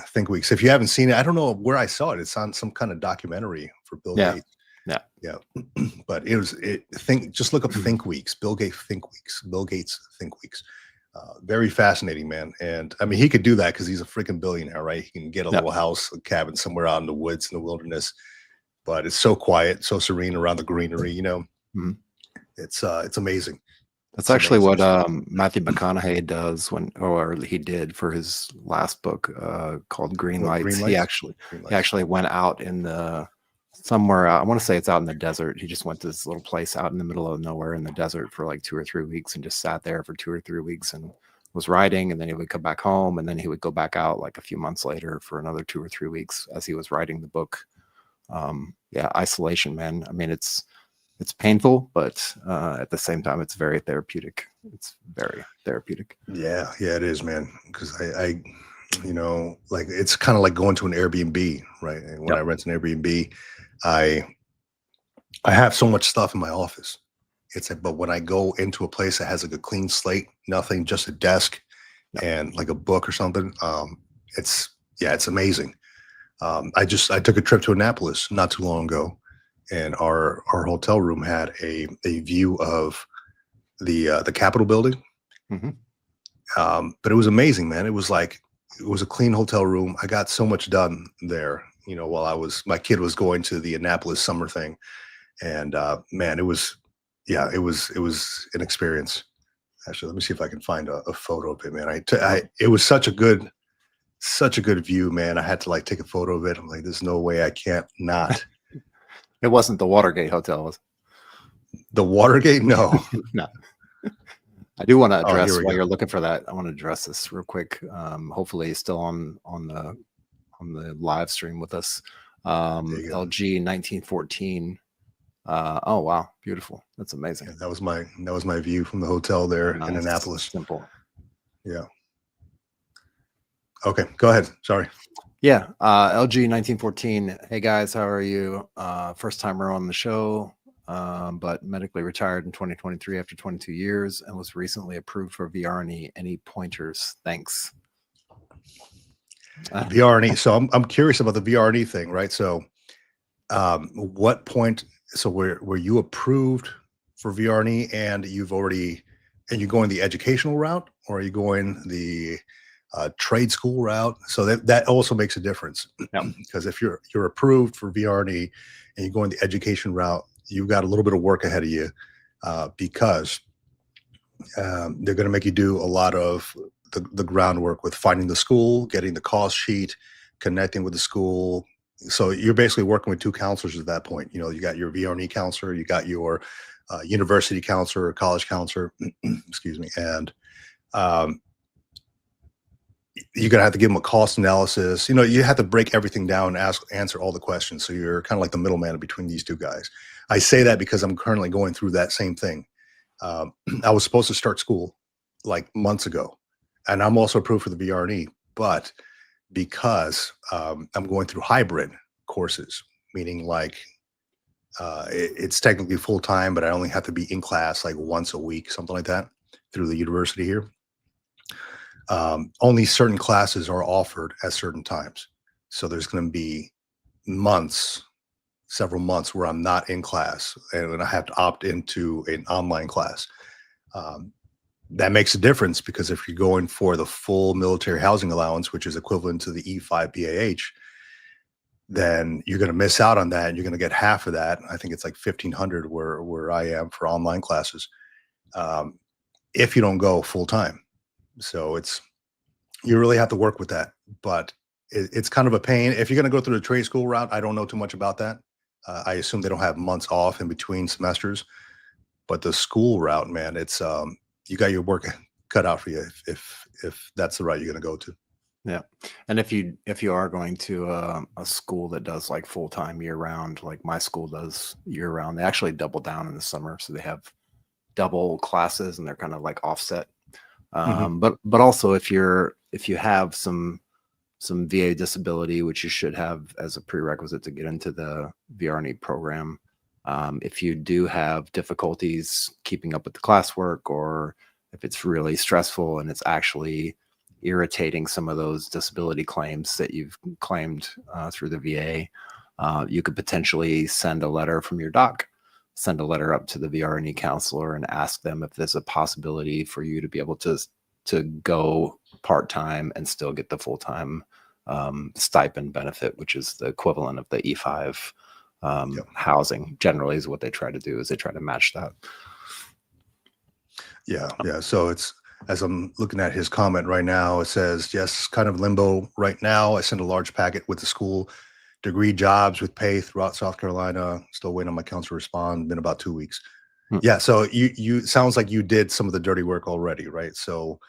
think weeks. If you haven't seen it, I don't know where I saw it. It's on some kind of documentary for Bill Gates. Yeah. But just look up think weeks, Bill Gates think weeks. Very fascinating, man. And I mean, he could do that because he's a freaking billionaire, right? He can get a little house, a cabin somewhere out in the woods, in the wilderness, but it's so quiet, so serene around the greenery, It's amazing.
That's actually what Matthew McConaughey does or he did for his last book called Green Lights. He actually went out in somewhere. I want to say it's out in the desert. He just went to this little place out in the middle of nowhere in the desert for like 2 or 3 weeks and just sat there for 2 or 3 weeks and was writing. And then he would come back home, and then he would go back out like a few months later for another 2 or 3 weeks as he was writing the book. Isolation, man. I mean, it's painful, but at the same time, it's very therapeutic. It's very therapeutic.
Yeah, it is, man. Because I like it's kind of like going to an Airbnb, right? And when I rent an Airbnb, I have so much stuff in my office. But when I go into a place that has like a clean slate, nothing, just a desk and like a book or something, it's amazing. I took a trip to Annapolis not too long ago, and our hotel room had a view of the Capitol building. But it was amazing, man. It was a clean hotel room. I got so much done there, while my kid was going to the Annapolis summer thing. And man, it was an experience. Actually, let me see if I can find a photo of it, man. It was such a good view, man. I had to like take a photo of it. I'm like, there's no way I can't not.
It wasn't the Watergate Hotel, was it?
The Watergate? No.
No. I do want to address while you're looking for that. I want to address this real quick. Hopefully he's still on the live stream with us. LG 1914. Oh wow, beautiful. That's amazing.
Yeah, that was my view from the hotel there in Annapolis.
Simple.
Yeah. Okay, go ahead. Sorry.
Yeah. LG 1914. Hey guys, how are you? First timer on the show, but medically retired in 2023 after 22 years and was recently approved for VR&E. Any pointers? Thanks.
VR&E. So I'm curious about the VR&E thing, right? So what point, so were you approved for VR&E and you're going the educational route, or are you going the trade school route? So that also makes a difference. Because if you're approved for VR&E and you're going the education route, you've got a little bit of work ahead of you, because they're going to make you do a lot of the groundwork with finding the school, getting the cost sheet, connecting with the school. So you're basically working with two counselors at that point. You know, you got your VR&E counselor, you got your university counselor or college counselor, excuse me, and you're gonna have to give them a cost analysis. You know, you have to break everything down and answer all the questions. So you're kind of like the middleman between these two guys. I say that because I'm currently going through that same thing. I was supposed to start school like months ago, and I'm also approved for the VR&E, but because I'm going through hybrid courses, meaning like it's technically full time, but I only have to be in class like once a week, something like that, through the university here. Only certain classes are offered at certain times. So there's going to be several months where I'm not in class and then I have to opt into an online class. That makes a difference because if you're going for the full military housing allowance, which is equivalent to the E5 BAH, then you're going to miss out on that. And you're going to get half of that. I think it's like 1,500 where I am for online classes, if you don't go full time. So you really have to work with that, but it's kind of a pain. If you're going to go through the trade school route, I don't know too much about that. I assume they don't have months off in between semesters, but the school route, man, it's you got your work cut out for you if that's the route you're going to go to.
Yeah. And if you are going to a school that does like full-time year round, like my school does year round, they actually double down in the summer. So they have double classes and they're kind of like offset. But also if you have some VA disability, which you should have as a prerequisite to get into the VR&E program, if you do have difficulties keeping up with the classwork, or if it's really stressful and it's actually irritating some of those disability claims that you've claimed through the VA, you could potentially send a letter from your doc, send a letter up to the VR&E counselor and ask them if there's a possibility for you to be able to go part-time and still get the full-time stipend benefit, which is the equivalent of the E5 housing. Generally is what they try to do, is they try to match that.
Yeah. So it's, as I'm looking at his comment right now, it says, yes, kind of limbo right now. I sent a large packet with the school degree jobs with pay throughout South Carolina. Still waiting on my counselor to respond. Been about 2 weeks. Yeah. So you sounds like you did some of the dirty work already, right? So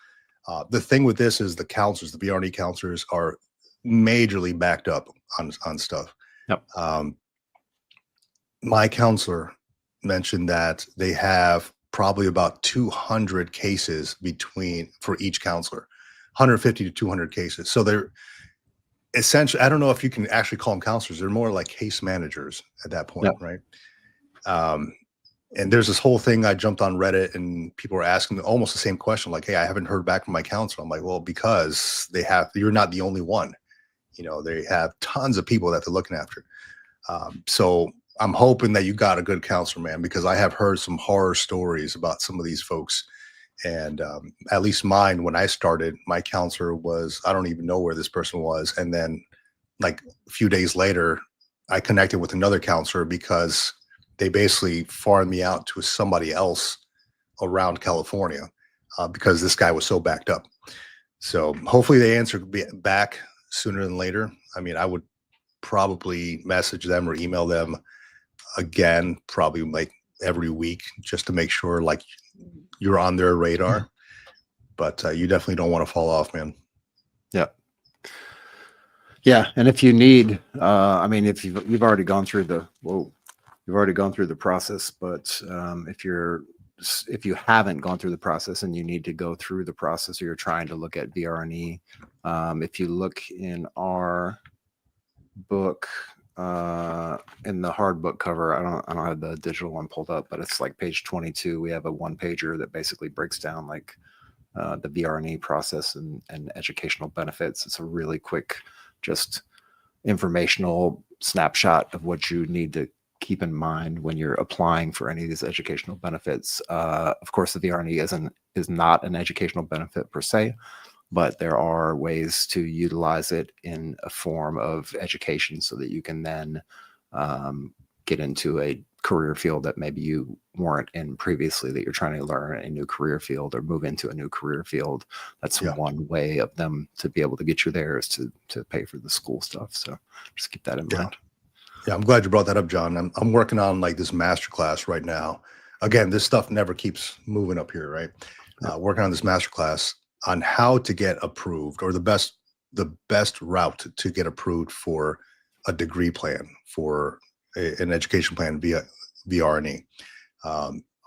the thing with this is the counselors, the VR&E counselors, are majorly backed up on stuff.
Yep.
My counselor mentioned that they have probably about 200 cases for each counselor, 150 to 200 cases. So they're essentially, I don't know if you can actually call them counselors. They're more like case managers at that point, right? And there's this whole thing. I jumped on Reddit and people were asking almost the same question, like, hey, I haven't heard back from my counselor. I'm like, well, because you're not the only one. You know, they have tons of people that they're looking after. So I'm hoping that you got a good counselor, man, because I have heard some horror stories about some of these folks. And at least mine, when I started, my counselor was, I don't even know where this person was. And then like a few days later, I connected with another counselor because they basically farmed me out to somebody else around California because this guy was so backed up. So hopefully they answer back sooner than later. I mean, I would probably message them or email them again, probably like every week, just to make sure like you're on their radar. But you definitely don't want to fall off, man.
Yeah. And if you need, I mean, if you've already gone through the process, but if you haven't gone through the process and you need to go through the process, or you're trying to look at VR&E, if you look in our book, in the hard book cover, I don't have the digital one pulled up, but it's like page 22. We have a one pager that basically breaks down like the VR&E process and educational benefits. It's a really quick, just informational snapshot of what you need to keep in mind when you're applying for any of these educational benefits. Of course, the VR&E is not an educational benefit per se, but there are ways to utilize it in a form of education so that you can then get into a career field that maybe you weren't in previously, that you're trying to learn a new career field or move into a new career field. That's one way of them to be able to get you there, is to pay for the school stuff. So just keep that in mind.
Yeah, I'm glad you brought that up, John. I'm working on like this master class right now. Again, this stuff never keeps moving up here, right? Working on this master class on how to get approved, or the best route to get approved for a degree plan, for an education plan via VR&E.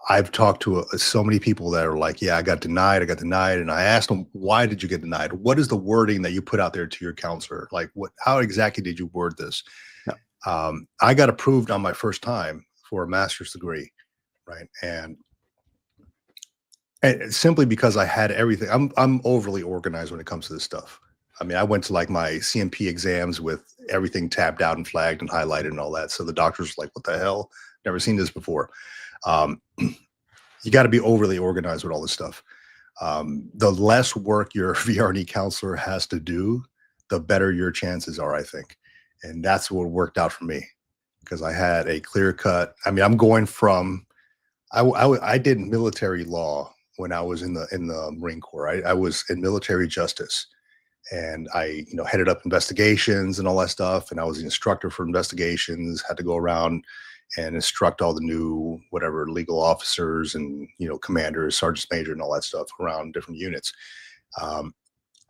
I've talked to so many people that are like, yeah, I got denied. And I asked them, why did you get denied? What is the wording that you put out there to your counselor? Like, how exactly did you word this? I got approved on my first time for a master's degree, right? And simply because I had everything. I'm overly organized when it comes to this stuff. I mean, I went to like my CMP exams with everything tabbed out and flagged and highlighted and all that. So the doctor's like, what the hell? Never seen this before. You got to be overly organized with all this stuff. The less work your VR&E counselor has to do, the better your chances are, I think. And that's what worked out for me, because I had a clear cut. I mean, I'm going from, I did military law when I was in the Marine Corps. I was in military justice, and I, headed up investigations and all that stuff. And I was the instructor for investigations, had to go around and instruct all the new, whatever, legal officers and, commanders, sergeants major and all that stuff around different units.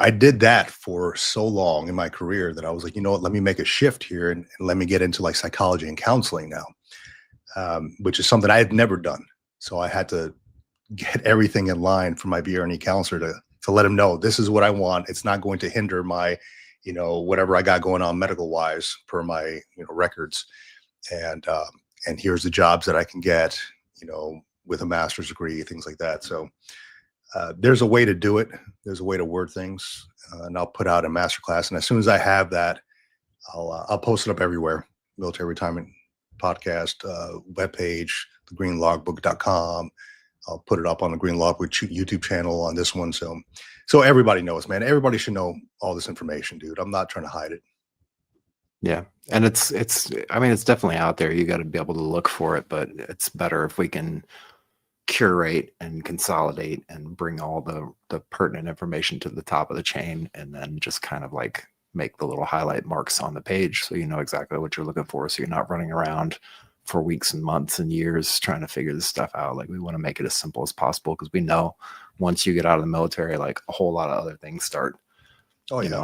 I did that for so long in my career that I was like, you know what, let me make a shift here and let me get into like psychology and counseling now, which is something I had never done. So I had to get everything in line for my VR&E counselor to let him know, this is what I want. It's not going to hinder my, whatever I got going on medical wise per my, records. And here's the jobs that I can get, with a master's degree, things like that. So there's a way to do it. There's a way to word things, and I'll put out a masterclass. And as soon as I have that, I'll post it up everywhere. Military Retirement Podcast webpage, thegreenlogbook.com. I'll put it up on the Green Logbook YouTube channel on this one. So everybody knows, man. Everybody should know all this information, dude. I'm not trying to hide it.
Yeah. And it's definitely out there. You got to be able to look for it, but it's better if we can curate and consolidate and bring all the pertinent information to the top of the chain, and then just kind of like make the little highlight marks on the page so you know exactly what you're looking for, so you're not running around for weeks and months and years trying to figure this stuff out. Like, we want to make it as simple as possible, because we know once you get out of the military, like a whole lot of other things start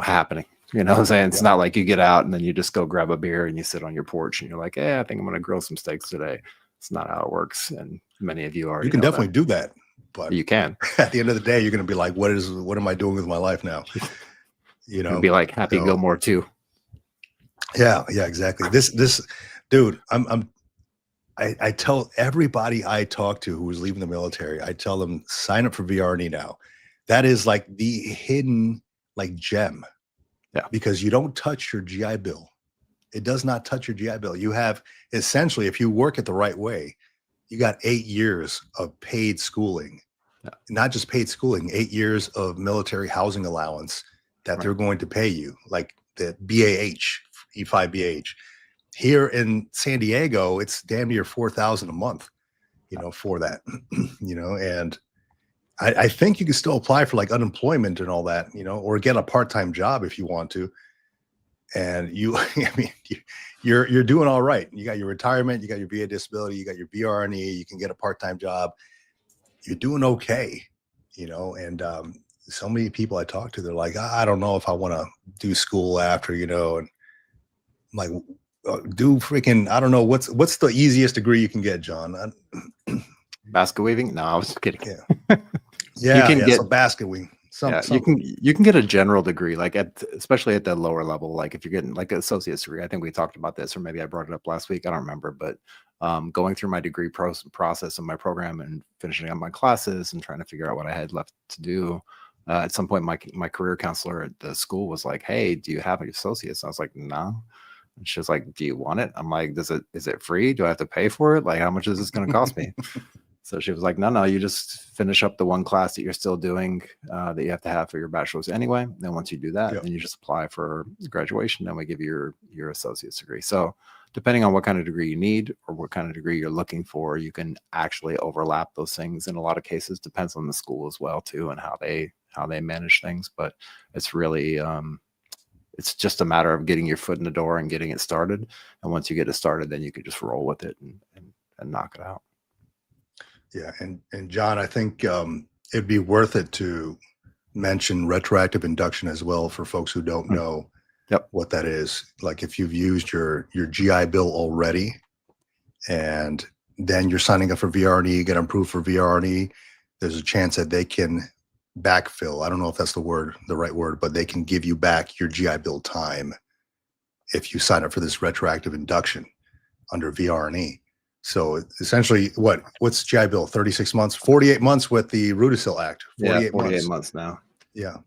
happening. You know what I'm saying? It's not like you get out and then you just go grab a beer and you sit on your porch and you're like, I think I'm going to grill some steaks today. It's not how it works. And many of you already
You can definitely do that, but
you can.
At the end of the day, you're going to be like, what am I doing with my life now?
You'll be like Happy Gilmore too.
Yeah, exactly. This dude, I tell everybody I talk to who is leaving the military, I tell them, sign up for VR&E now. That is like the hidden like gem. Yeah. Because you don't touch your GI Bill. It does not touch your GI Bill. You have essentially, if you work it the right way, you got 8 years of paid schooling. Yeah. Not just paid schooling, 8 years of military housing allowance that they're going to pay you, like the BAH, E5BH. Here in San Diego, it's damn near $4,000 a month, for that, and I think you can still apply for like unemployment and all that, or get a part-time job if you want to. And you're doing all right. You got your retirement, you got your VA disability, you got your VR&E, you can get a part-time job. You're doing okay, and so many people I talk to, they're like, I don't know if I want to do school after, and I'm like, do freaking, I don't know, what's the easiest degree you can get, John?
Basket weaving? No, I was kidding.
Yeah, you can get some basket weaving.
You can get a general degree, like especially at the lower level. Like if you're getting like an associate's degree, I think we talked about this, or maybe I brought it up last week. I don't remember, but going through my degree process and my program and finishing up my classes and trying to figure out what I had left to do. At some point, my career counselor at the school was like, "Hey, do you have an associate's?" I was like, "No." And she was like, do you want it? I'm like, is it free? Do I have to pay for it? Like, how much is this going to cost me? So she was like, no, you just finish up the one class that you're still doing that you have to have for your bachelor's anyway. Then once you do that, then you just apply for graduation. Then we give you your associate's degree. So depending on what kind of degree you need or what kind of degree you're looking for, you can actually overlap those things. In a lot of cases, depends on the school as well too, and how they manage things. But it's really it's just a matter of getting your foot in the door and getting it started. And once you get it started, then you can just roll with it and knock it out.
Yeah, and John, I think it'd be worth it to mention retroactive induction as well for folks who don't know what that is. Like if you've used your GI Bill already, and then you're signing up for VR&E, get approved for VR&E, there's a chance that they can backfill. I don't know if that's the right word, but they can give you back your GI Bill time if you sign up for this retroactive induction under VR&E. So essentially, what's GI Bill? 36 months, 48 months with the Rudisill Act.
48 months now.
Yeah.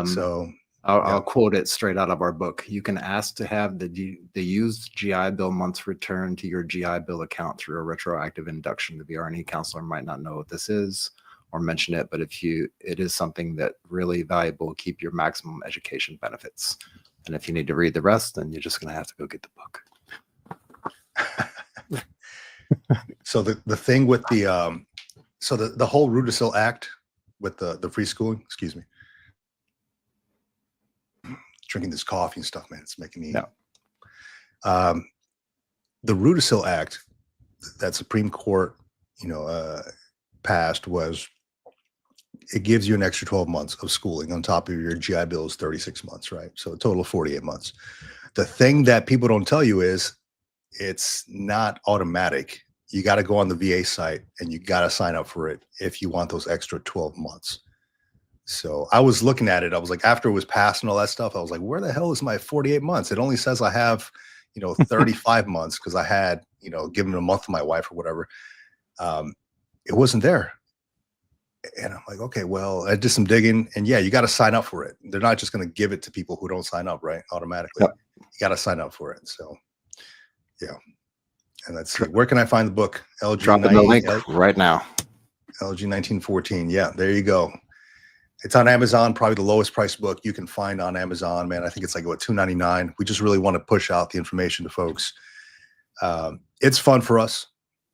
So I'll quote it straight out of our book. You can ask to have the used GI Bill months returned to your GI Bill account through a retroactive induction. The VR&E counselor might not know what this is or mention it, but it is something that really valuable. Keep your maximum education benefits. And if you need to read the rest, then you're just going to have to go get the book.
So the thing with the whole Rudisill Act with the free schooling, excuse me, drinking this coffee and stuff, man, it's making me the Rudisill Act that Supreme Court passed was, it gives you an extra 12 months of schooling on top of your GI Bill's 36 months, right? So a total of 48 months. The thing that people don't tell you is it's not automatic. You got to go on the VA site and you got to sign up for it if you want those extra 12 months. So I was looking at it. I was like, after it was passed and all that stuff, I was like, where the hell is my 48 months? It only says I have, 35 months because I had, given a month to my wife or whatever. It wasn't there. And I'm like, okay, well, I did some digging, and yeah, you got to sign up for it. They're not just going to give it to people who don't sign up, right? Automatically. Yep. You got to sign up for it. So, yeah. And let's see, where can I find the book? LG
Dropping the link right now.
LG 1914. Yeah, there you go. It's on Amazon, probably the lowest priced book you can find on Amazon, man. I think it's like $2.99. We just really want to push out the information to folks. It's fun for us.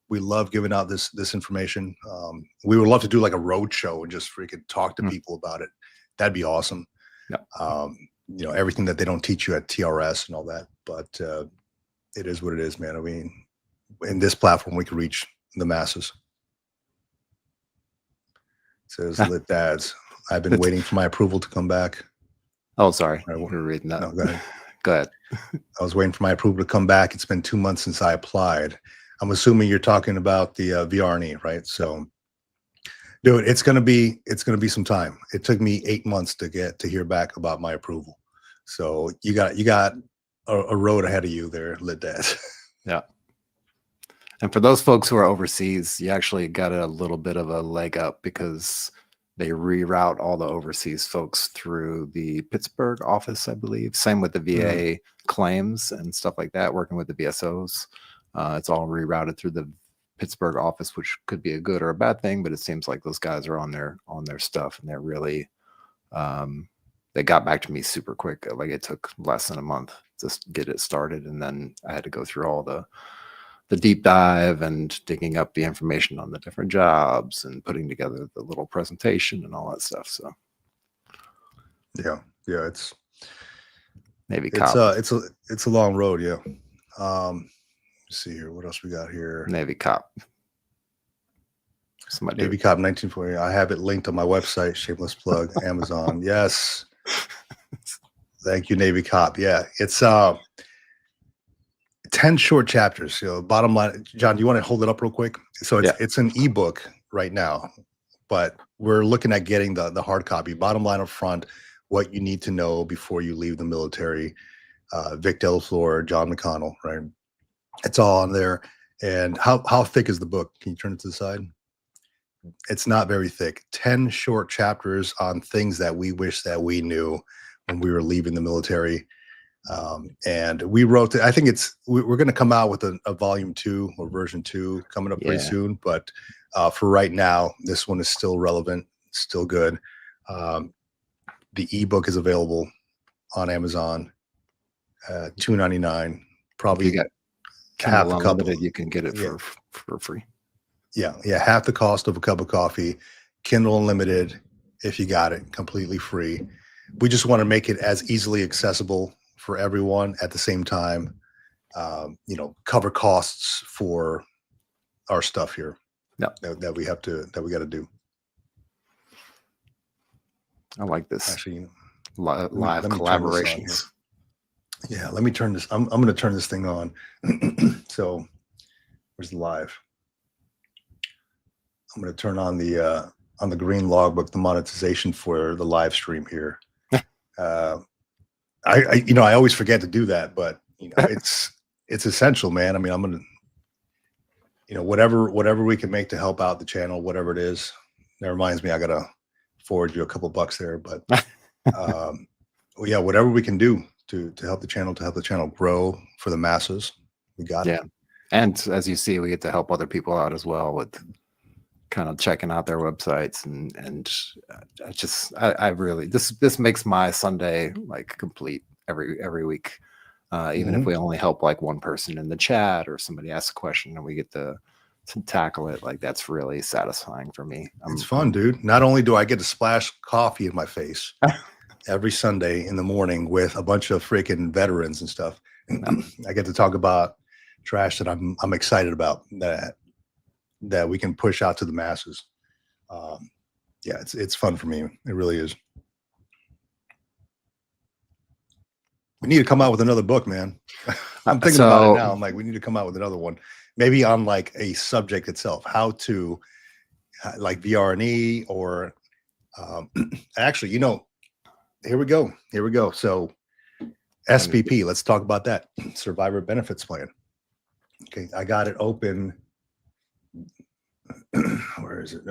We love giving out this information. We would love to do like a road show and just freaking talk to people about it. That'd be awesome. Yeah. Everything that they don't teach you at TRS and all that. But it is what it is, man. I mean, in this platform, we can reach the masses. It says lit dads. I've been waiting for my approval to come back.
Oh, sorry. We were reading that.
No, go ahead.
Go ahead.
I was waiting for my approval to come back. It's been 2 months since I applied. I'm assuming you're talking about the VR&E, right? So, dude, it's gonna be some time. It took me 8 months to hear back about my approval. So you got a road ahead of you there, lit dads.
Yeah. And for those folks who are overseas, you actually got a little bit of a leg up because they reroute all the overseas folks through the Pittsburgh office, I believe. Same with the VA claims and stuff like that, working with the VSOs. It's all rerouted through the Pittsburgh office, which could be a good or a bad thing, but it seems like those guys are on their stuff, and they're really they got back to me super quick. Like it took less than a month just to get it started, and then I had to go through all the deep dive and digging up the information on the different jobs and putting together the little presentation and all that stuff. So
yeah, it's
Navy
cop. It's a long road. Yeah. Let's see here. What else we got here?
Navy cop.
Navy cop 1940. I have it linked on my website. Shameless plug. Amazon. Yes. Thank you, Navy cop. Yeah, it's 10 short chapters. Bottom line, John, do you want to hold it up real quick? So it's an ebook right now, but we're looking at getting the hard copy. Bottom line up front, what you need to know before you leave the military. Vic Delafleur, John McConnell, right? It's all on there. And how thick is the book? Can you turn it to the side? It's not very thick. 10 short chapters on things that we wish that we knew when we were leaving the military. And we wrote it. I think we're going to come out with a volume 2 or version 2 coming up pretty soon. But for right now, this one is still relevant, still good. The ebook is available on Amazon, $2.99. Probably
if you got
half
Kindle
a cup.
Unlimited, you can get it for free.
Yeah, half the cost of a cup of coffee. Kindle Unlimited, if you got it, completely free. We just want to make it as easily accessible for everyone at the same time. Cover costs for our stuff here. That we got to do.
I like this.
Actually,
live collaborations.
Yeah, let me turn this. I'm going to turn this thing on. So, where's the live? I'm going to turn on the green logbook, the monetization for the live stream here. I always forget to do that, but it's essential, man. I mean, I'm going to, whatever we can make to help out the channel, whatever it is. That reminds me, I got to forward you a couple bucks there, but whatever we can do to help the channel grow for the masses, we got it.
And as you see, we get to help other people out as well with kind of checking out their websites and I really this makes my Sunday like complete every week. Even if we only help like one person in the chat or somebody asks a question and we get to tackle it, like that's really satisfying for me.
It's fun, dude. Not only do I get to splash coffee in my face every Sunday in the morning with a bunch of freaking veterans and stuff, I get to talk about trash that I'm excited about that we can push out to the masses. It's fun for me. It really is. We need to come out with another book, man. I'm thinking about it now. I'm like, we need to come out with another one, maybe on like a subject itself, how to like VR&E or actually, here we go. So SPP, let's talk about that. Survivor Benefits Plan. Okay, I got it open. Where is it?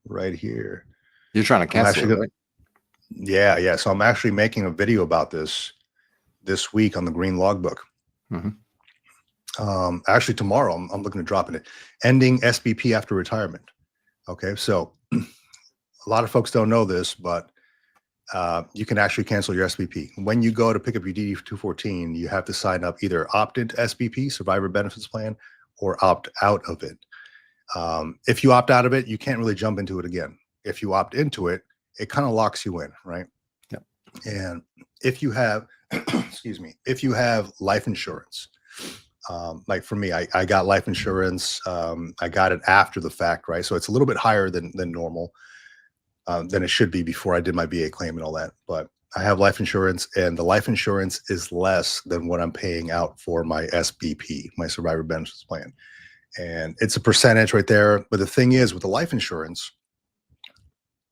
Right here.
You're trying to cancel it, right?
Yeah. So I'm actually making a video about this week on the green logbook. Actually tomorrow I'm looking to drop it. Ending SPP after retirement. Okay, so a lot of folks don't know this, but you can actually cancel your SPP. When you go to pick up your DD-214, you have to sign up either opt into SPP, Survivor Benefits Plan, or opt out of it. If you opt out of it, you can't really jump into it again. If you opt into it, it kind of locks you in, right?
Yeah.
And if you have, if you have life insurance, like for me, I got life insurance. I got it after the fact, right? So it's a little bit higher than normal, than it should be before I did my VA claim and all that. But I have life insurance, and the life insurance is less than what I'm paying out for my SBP, my Survivor Benefits Plan. And it's a percentage right there. But the thing is, with the life insurance,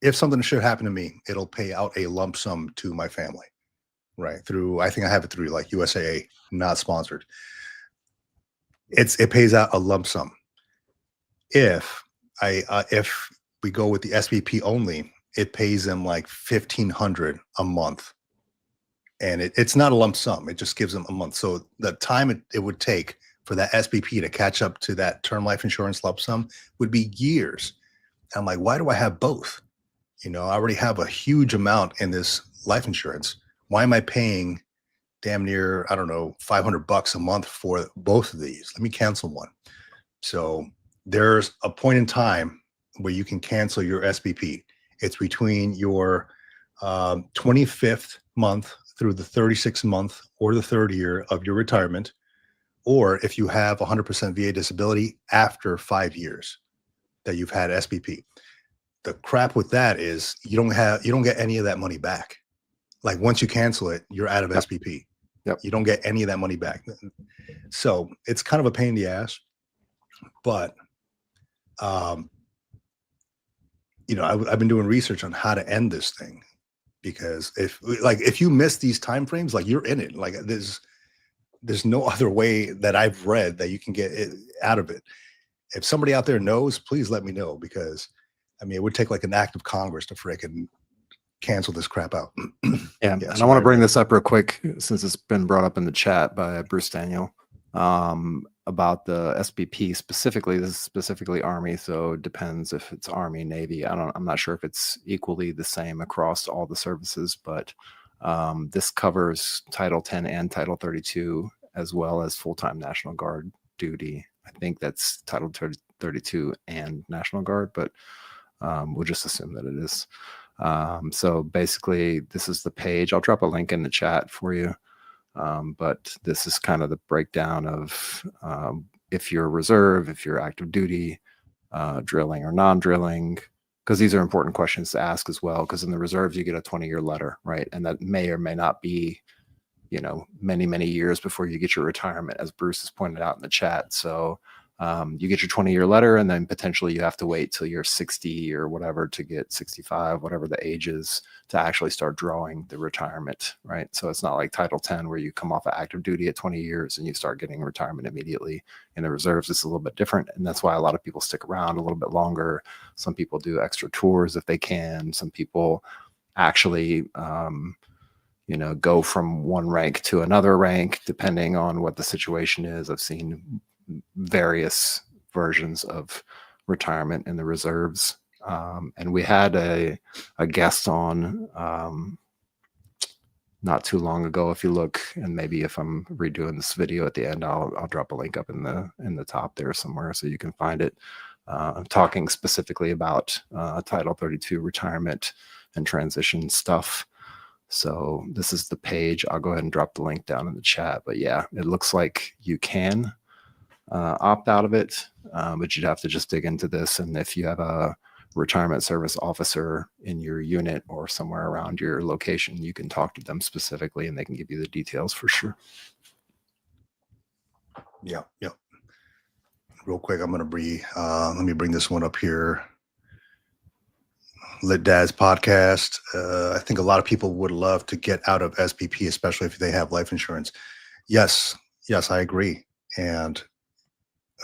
if something should happen to me, it'll pay out a lump sum to my family, right? Through, I think I have it through like USAA, not sponsored. It pays out a lump sum. If we go with the SBP only, it pays them like $1,500 a month. And it's not a lump sum. It just gives them a month. So the time it would take for that SBP to catch up to that term life insurance lump sum would be years. And I'm like, why do I have both? I already have a huge amount in this life insurance. Why am I paying damn near, I don't know, $500 a month for both of these? Let me cancel one. So there's a point in time where you can cancel your SBP. It's between your 25th month through the 36th month or the third year of your retirement, or if you have 100% VA disability after 5 years that you've had SBP. The crap with that is you don't get any of that money back. Like once you cancel it, you're out of SBP.
Yep.
You don't get any of that money back. So it's kind of a pain in the ass, but I've been doing research on how to end this thing, because if you miss these time frames, like you're in it. Like there's no other way that I've read that you can get it out of it. If somebody out there knows, please let me know, because it would take like an act of Congress to frickin' cancel this crap out.
Yeah,
Yeah,
and
so
I want to bring this up real quick since it's been brought up in the chat by Bruce Daniel about the SBP specifically. This is specifically Army, so it depends if it's Army, Navy. I'm not sure if it's equally the same across all the services, but this covers Title 10 and Title 32, as well as full-time National Guard duty. I think that's Title 32 and National Guard, but we'll just assume that it is. So basically, this is the page. I'll drop a link in the chat for you. But this is kind of the breakdown of if you're reserve, if you're active duty, drilling or non-drilling, because these are important questions to ask as well. Because in the reserves, you get a 20-year letter, right? And that may or may not be, you know, many, many years before you get your retirement, as Bruce has pointed out in the chat. So you get your 20-year letter, and then potentially you have to wait till you're 60 or whatever to get 65, whatever the age is, to actually start drawing the retirement, right? So it's not like Title 10 where you come off of active duty at 20 years and you start getting retirement immediately. In the reserves, it's a little bit different, and that's why a lot of people stick around a little bit longer. Some people do extra tours if they can. Some people actually you know, go from one rank to another rank depending on what the situation is. I've seen various versions of retirement in the reserves. And we had a guest on not too long ago. If you look, and maybe if I'm redoing this video at the end, I'll drop a link up in the top there somewhere so you can find it. I'm talking specifically about Title 32 retirement and transition stuff. So this is the page. I'll go ahead and drop the link down in the chat. But yeah, it looks like you can opt out of it, but you'd have to just dig into this. And if you have a retirement service officer in your unit or somewhere around your location, you can talk to them specifically and they can give you the details for sure.
Yeah. Real quick, I'm going to let me bring this one up here. Lit Dad's podcast. I think a lot of people would love to get out of SPP, especially if they have life insurance. Yes, I agree. And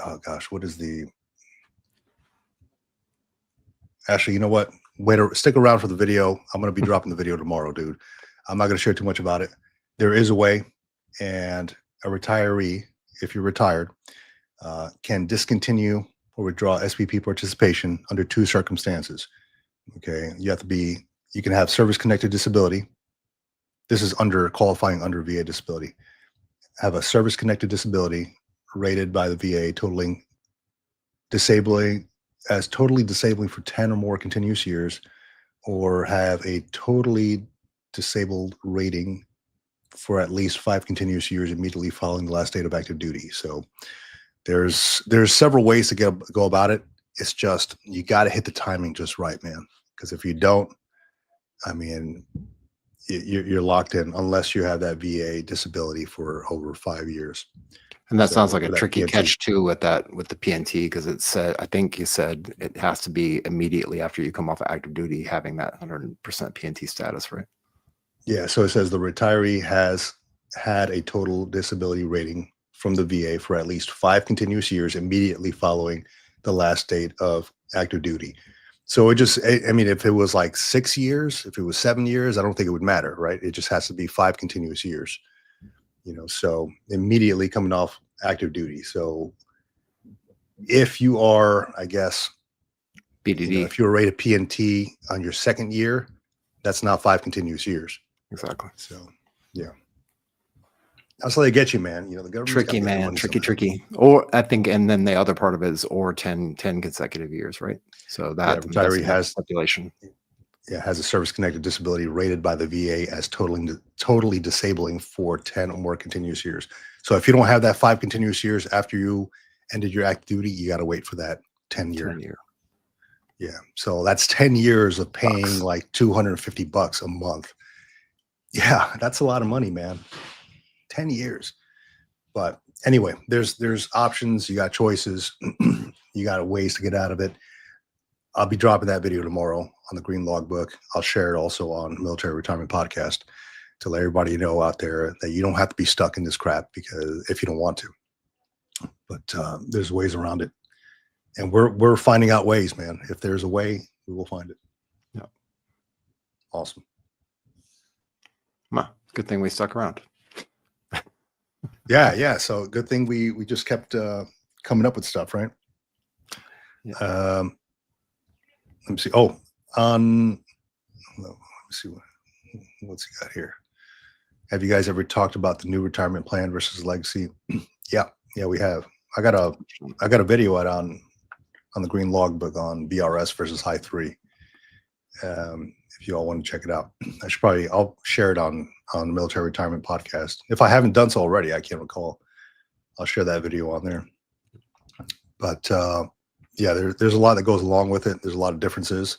oh gosh, what is actually, you know what? Stick around for the video. I'm going to be dropping the video tomorrow, dude. I'm not going to share too much about it. There is a way, and a retiree, if you're retired, can discontinue or withdraw SPP participation under two circumstances. Okay, you can have service-connected disability. This is qualifying under VA disability. Have a service-connected disability rated by the VA totally disabling for 10 or more continuous years, or have a totally disabled rating for at least 5 continuous years immediately following the last date of active duty. So there's several ways to go about it. It's just, you got to hit the timing just right, man. Because if you don't, I mean, you're locked in unless you have that VA disability for over 5 years.
And that sounds like a tricky catch too with the PNT, because it said, I think you said it has to be immediately after you come off of active duty having that 100% PNT status, right?
Yeah. So it says the retiree has had a total disability rating from the VA for at least 5 continuous years immediately following the last date of active duty. So I mean, if it was like 6 years, if it was 7 years, I don't think it would matter, right? It just has to be 5 continuous years, you know, so immediately coming off active duty. So if you are, I guess,
BDD,
you know, if you're rated PNT on your 2nd year, that's not 5 continuous years.
Exactly.
So, yeah. That's how they get you, man. You know, the government.
Tricky, man. Tricky. Or I think, and then the other part of it is, or 10 consecutive years, right? So that
retiree has
population.
Yeah, has a service-connected disability rated by the VA as totally disabling for 10 or more continuous years. So if you don't have that 5 continuous years after you ended your active duty, you got to wait for that 10 year. Yeah. So that's 10 years of paying like $250 a month. Yeah, that's a lot of money, man. 10 years. But anyway, there's options. You got choices. You got ways to get out of it. I'll be dropping that video tomorrow on the Green Logbook. I'll share it also on Military Retirement Podcast to let everybody know out there that you don't have to be stuck in this crap, because if you don't want to. But there's ways around it. And we're finding out ways, man. If there's a way, we will find it.
Yeah.
Awesome.
Well, good thing we stuck around.
Yeah. So good thing we just kept coming up with stuff, right?
Yeah.
Let me see. Oh, let me see what's he got here. Have you guys ever talked about the new retirement plan versus legacy? Yeah, we have. I got a video out on the green logbook on VRS versus high 3. If you all want to check it out, I'll share it on the military retirement podcast. If I haven't done so already, I can't recall. I'll share that video on there. But yeah, there's a lot that goes along with it. There's a lot of differences.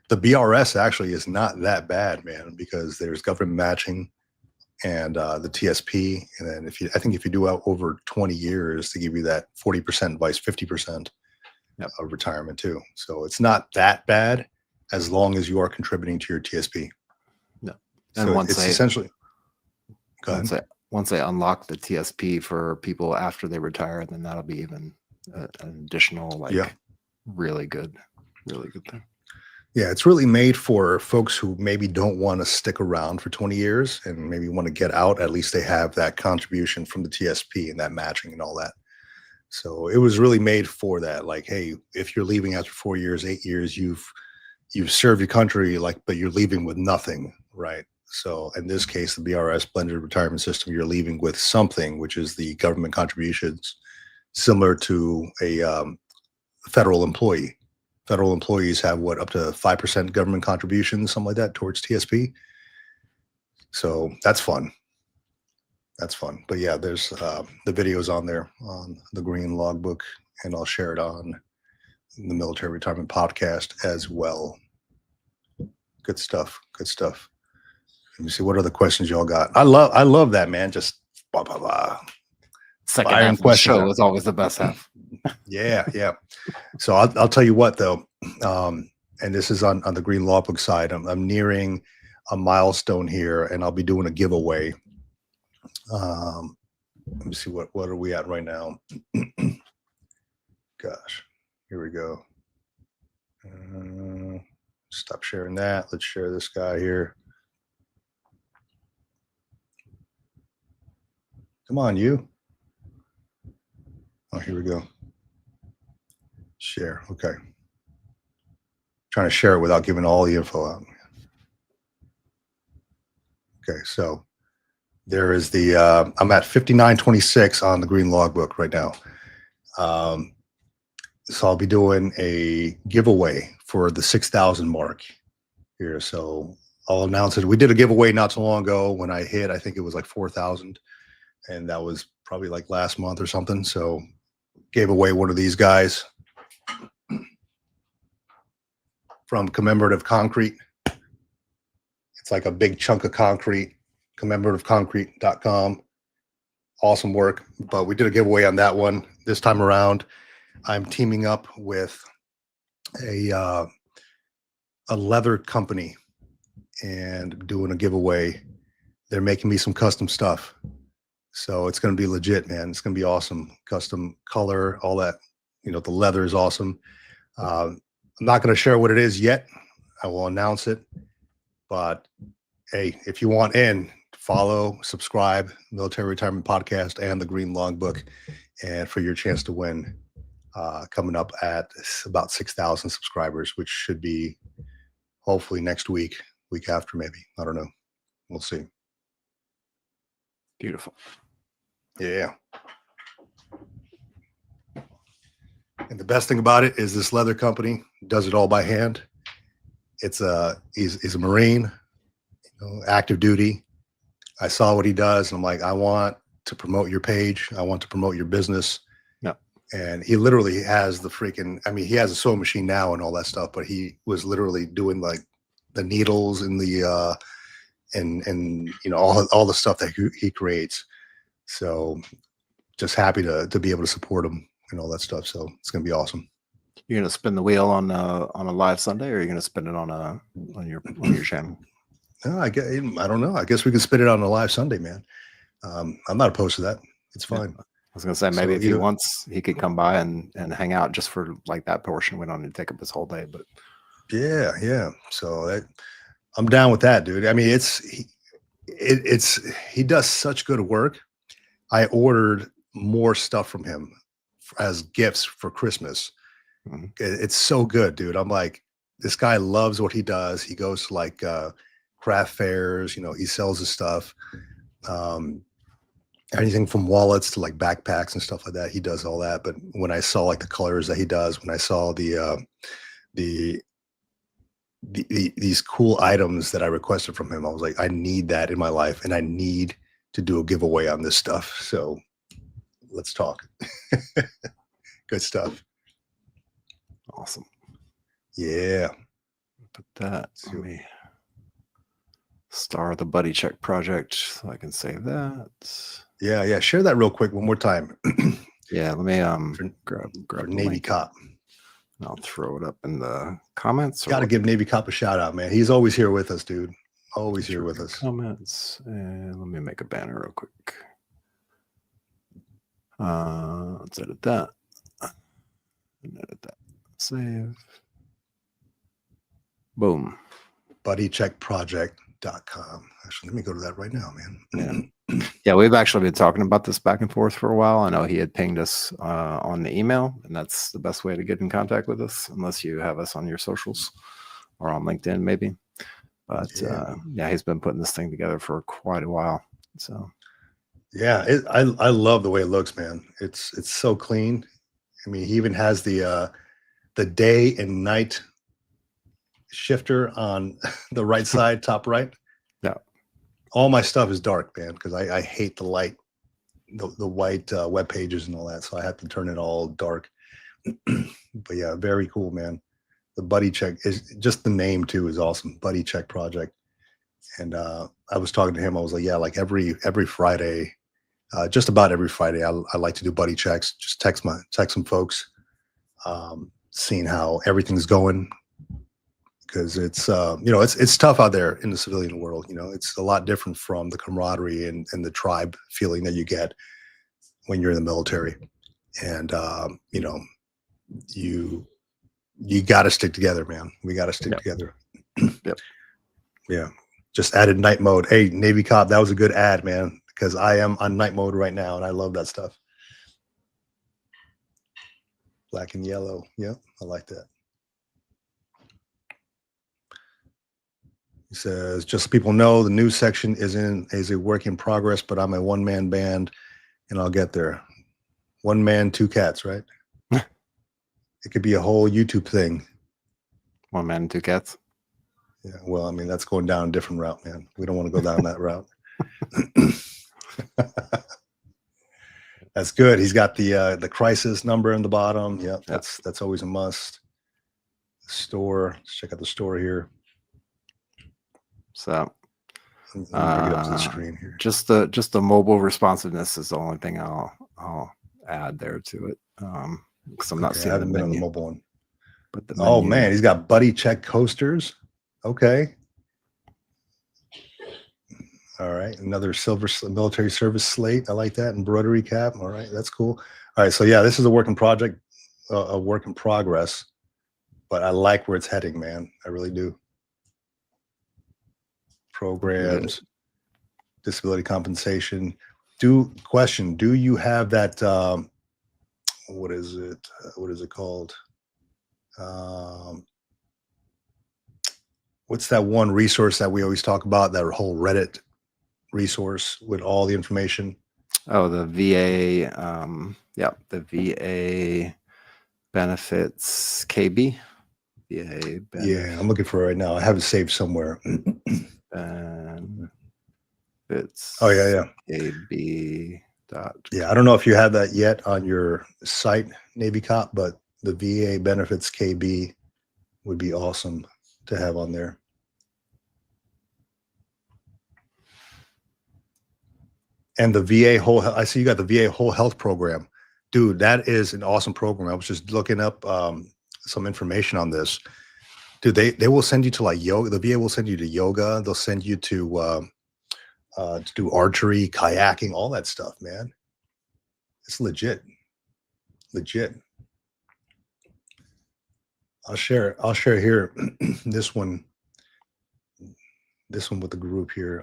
The BRS actually is not that bad, man, because there's government matching and the TSP. And then I think if you do out over 20 years, they give you that 40% vice 50% of retirement too. So it's not that bad as long as you are contributing to your TSP.
No. And
so it's essentially,
once they unlock the TSP for people after they retire, then that'll be even an additional, really good thing.
Yeah, it's really made for folks who maybe don't want to stick around for 20 years and maybe want to get out. At least they have that contribution from the TSP and that matching and all that. So it was really made for that. Like, hey, if you're leaving after 4 years, 8 years, you've served your country, but you're leaving with nothing, right? So in this case, the BRS blended retirement system, you're leaving with something, which is the government contributions, similar to a federal employee. Federal employees have up to 5% government contributions, something like that, towards TSP. So that's fun. But yeah, there's the videos on there on the green logbook, and I'll share it on the military retirement podcast as well. Good stuff. Let me see what other questions y'all got. I love that, man. Just blah blah blah.
Second half of the show is always the best half.
Yeah. So I'll tell you what though, and this is on the green logbook side. I'm nearing a milestone here, and I'll be doing a giveaway. Let me see what are we at right now. Gosh, here we go. Stop sharing that. Let's share this guy here. Come on, you. Oh, here we go. Share. Okay. Trying to share it without giving all the info out. Okay, so there is the I'm at 5926 on the green logbook right now. So I'll be doing a giveaway for the 6,000 mark here. So I'll announce it. We did a giveaway not so long ago when I think it was like 4,000, and that was probably like last month or something. So gave away one of these guys from commemorative concrete. It's like a big chunk of concrete, commemorativeconcrete.com. Awesome work. But we did a giveaway on that one. This time around, I'm teaming up with a leather company and doing a giveaway. They're making me some custom stuff. So it's going to be legit, man. It's going to be awesome. Custom color, all that. The leather is awesome. I'm not going to share what it is yet. I will announce it. But hey, if you want in, follow, subscribe, Military Retirement Podcast and the Green Logbook, and for your chance to win. Coming up at about 6,000 subscribers, which should be hopefully next week after, maybe. I don't know. We'll see.
Beautiful.
Yeah. And the best thing about it is this leather company does it all by hand. He's a Marine, active duty. I saw what he does, and I'm like, I want to promote your page. I want to promote your business. And he literally has he has a sewing machine now and all that stuff, but he was literally doing like the needles and the and all the stuff that he creates. So just happy to be able to support him and all that stuff. So it's gonna be awesome.
You're gonna spin the wheel on a live Sunday, or are you gonna spin it on your channel?
No, I don't know. I guess we can spin it on a live Sunday, man. I'm not opposed to that. It's fine.
I was gonna say maybe if he wants, he could come by and hang out just for like that portion. We don't need to take up his whole day, but
yeah. So I'm down with that, dude. I mean, he does such good work. I ordered more stuff from him as gifts for Christmas.
Mhm.
It's so good, dude. I'm like, this guy loves what he does. He goes to like craft fairs, he sells his stuff. Um, anything from wallets to like backpacks and stuff like that. He does all that. But when I saw like the colors that he does, when I saw the these cool items that I requested from him, I was like, I need that in my life, and I need to do a giveaway on this stuff. So let's talk. Good stuff.
Awesome.
Yeah.
Put that. Let me star the buddy check project so I can save that.
Yeah. Share that real quick one more time.
Yeah, let me
for
grab the
Navy
link.
Cop.
And I'll throw it up in the comments.
Got to give Navy Cop a shout out, man. He's always here with us, dude. Always here with us.
Comments. And let me make a banner real quick. Let's edit that. And edit that. Save. Boom.
Buddycheckproject.com. Actually, let me go to that right now, man.
Yeah, we've actually been talking about this back and forth for a while. I know he had pinged us on the email, and that's the best way to get in contact with us, unless you have us on your socials or on LinkedIn, maybe. But yeah, he's been putting this thing together for quite a while. So
yeah, I love the way it looks, man. It's so clean. I mean, he even has the day and night shifter on the right side, top right.
Yeah.
All my stuff is dark, man, because I hate the light, the white web pages and all that. So I have to turn it all dark. But yeah, very cool, man. The Buddy Check is just the name too is awesome. Buddy Check Project. And I was talking to him. I was like, yeah, like every Friday, just about every Friday, I like to do buddy checks. Just text some folks, seeing how everything's going. Because it's it's tough out there in the civilian world. It's a lot different from the camaraderie and the tribe feeling that you get when you're in the military. And you got to stick together, man. We got to stick together.
Yep.
Yeah. Just added night mode. Hey, Navy Cop, that was a good ad, man, because I am on night mode right now, and I love that stuff. Black and yellow. Yeah, I like that. He says, just so people know, the news section is a work in progress, but I'm a one-man band, and I'll get there. One man, two cats, right? It could be a whole YouTube thing.
One man, two cats.
Yeah, well, I mean, that's going down a different route, man. We don't want to go down that route. That's good. He's got the crisis number in the bottom. Yeah, that's always a must. Store. Let's check out the store here.
So
bring it up to the screen here.
Just the mobile responsiveness is the only thing I'll add there to it. Because I'm not seeing
I haven't
the
been on the
menu.
mobile one.
But the
Oh
menu,
man, he's got buddy check coasters. Okay. All right, another silver military service slate. I like that. Embroidery cap. All right, that's cool. All right, so yeah, this is a work in project, a work in progress, but I like where it's heading, man. I really do. Programs, disability compensation. Do you have that? What is it? What is it called? What's that one resource that we always talk about? That whole Reddit resource with all the information.
Oh, the VA. The VA benefits KB. VA benefits.
Yeah, I'm looking for it right now. I have it saved somewhere.
Benefits.
Oh yeah.
KB.
Yeah, I don't know if you have that yet on your site, Navy Cop, but the VA benefits KB would be awesome to have on there. And the VA I see you got the VA whole health program. Dude, that is an awesome program. I was just looking up some information on this. Dude, they will send you to like yoga. The VA will send you to yoga. They'll send you to do archery, kayaking, all that stuff, man. It's legit. I'll share here this one with the group here.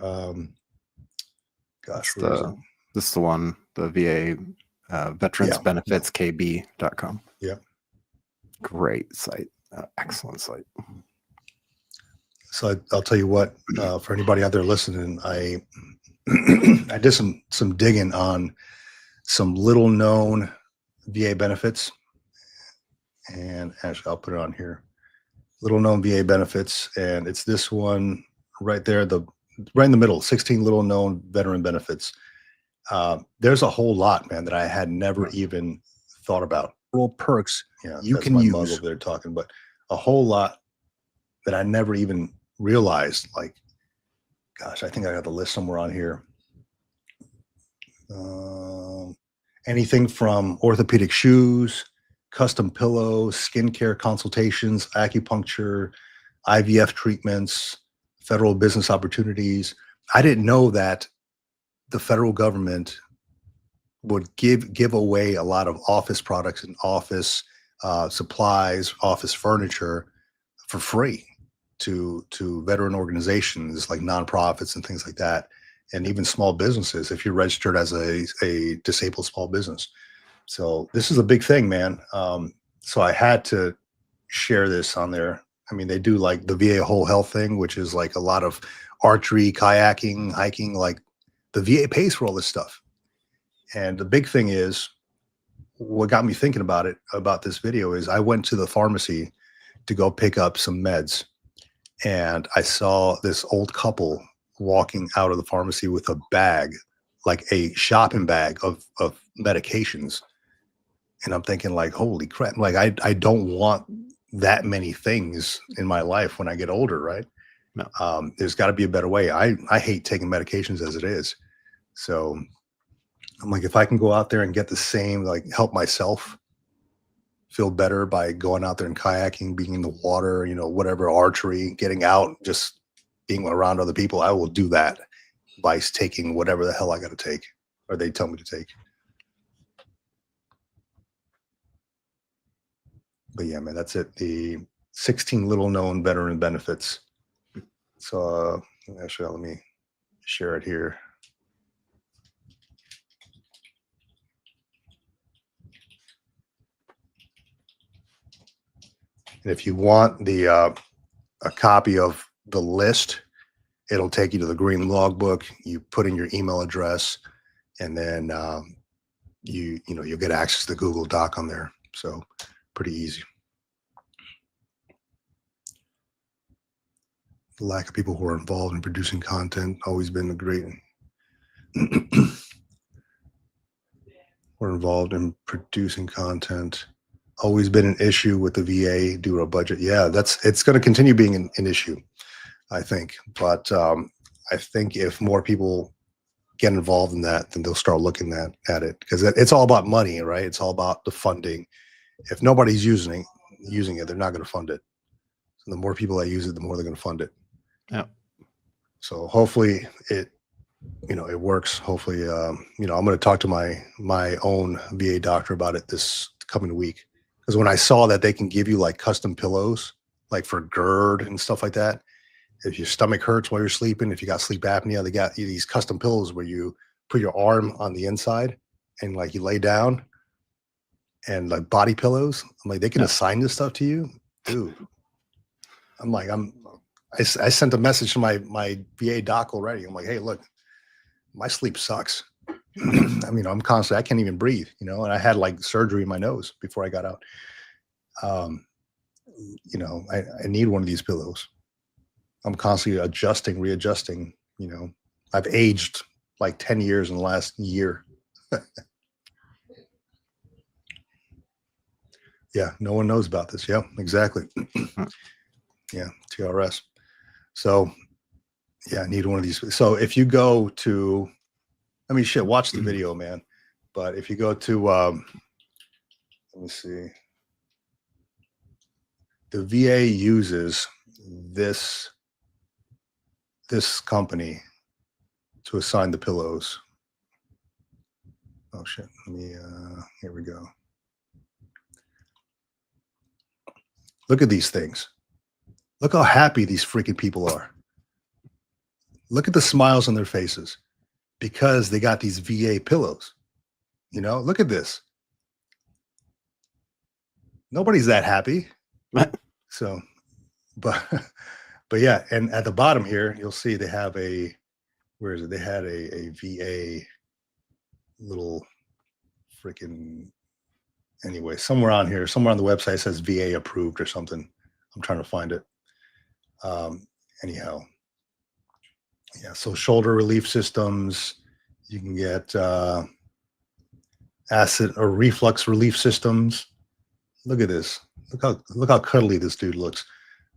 Gosh, where is it?
This is the one, the VA Veterans Benefits KB.com.
Yeah.
Great site. Excellent site.
So I'll tell you what, for anybody out there listening, I I did some digging on some little known VA benefits, and actually I'll put it on here. Little known VA benefits, and it's this one right there, right in the middle, 16 little known veteran benefits. There's a whole lot, man, that I had never even thought about. Perks, you can use. Mug over there talking, but a whole lot that I never even realized. Like, gosh, I think I got the list somewhere on here. Anything from orthopedic shoes, custom pillows, skincare consultations, acupuncture, IVF treatments, federal business opportunities. I didn't know that the federal government would give away a lot of office products and office supplies, office furniture for free to veteran organizations like nonprofits and things like that, and even small businesses if you're registered as a disabled small business. So this is a big thing, man. So I had to share this on there. I mean, they do like the VA whole health thing, which is like a lot of archery, kayaking, hiking. Like the VA pays for all this stuff. And the big thing is, what got me thinking about this video is I went to the pharmacy to go pick up some meds, and I saw this old couple walking out of the pharmacy with a bag, like a shopping bag of medications. And I'm thinking like, holy crap. Like I don't want that many things in my life when I get older, right? No. There's got to be a better way. I hate taking medications as it is. So I'm like, if I can go out there and get the same, like help myself feel better by going out there and kayaking, being in the water, whatever, archery, getting out, just being around other people, I will do that by taking whatever the hell I got to take or they tell me to take. But yeah, man, that's it. The 16 little known veteran benefits. So actually, let me share it here. And if you want the a copy of the list, it'll take you to the green logbook. You put in your email address, and then you'll get access to the Google Doc on there. So pretty easy. The lack of people who are involved in producing content always been a great. We're involved in producing content. Always been an issue with the VA due to a budget. Yeah, it's going to continue being an issue, I think. But I think if more people get involved in that, then they'll start looking at it, because it's all about money, right? It's all about the funding. If nobody's using it, they're not going to fund it. So the more people that use it, the more they're going to fund it.
Yeah.
So hopefully it works. Hopefully, I'm going to talk to my own VA doctor about it this coming week. Because when I saw that they can give you like custom pillows, like for GERD and stuff like that, if your stomach hurts while you're sleeping, if you got sleep apnea, they got these custom pillows where you put your arm on the inside and like you lay down, and like body pillows. I'm like, they can assign this stuff to you, dude. I'm like, I sent a message to my VA doc already. I'm like, hey, look, my sleep sucks. I mean, I'm constantly, I can't even breathe, and I had like surgery in my nose before I got out. I need one of these pillows. I'm constantly readjusting, I've aged like 10 years in the last year. Yeah. No one knows about this. Yeah, exactly. Yeah. TRS. So yeah, I need one of these. So if you go to, watch the video, man. But if you go to, let me see, the VA uses this company to assign the pillows. Oh shit. Let me, here we go. Look at these things. Look how happy these freaking people are. Look at the smiles on their faces. because they got these VA pillows. Look at this. Nobody's that happy. So, but yeah, and at the bottom here, you'll see they have where is it? They had a VA little freaking, anyway, somewhere on here, somewhere on the website says VA approved or something. I'm trying to find it. Anyhow, yeah, so shoulder relief systems, you can get acid or reflux relief systems. Look at this. Look how cuddly this dude looks.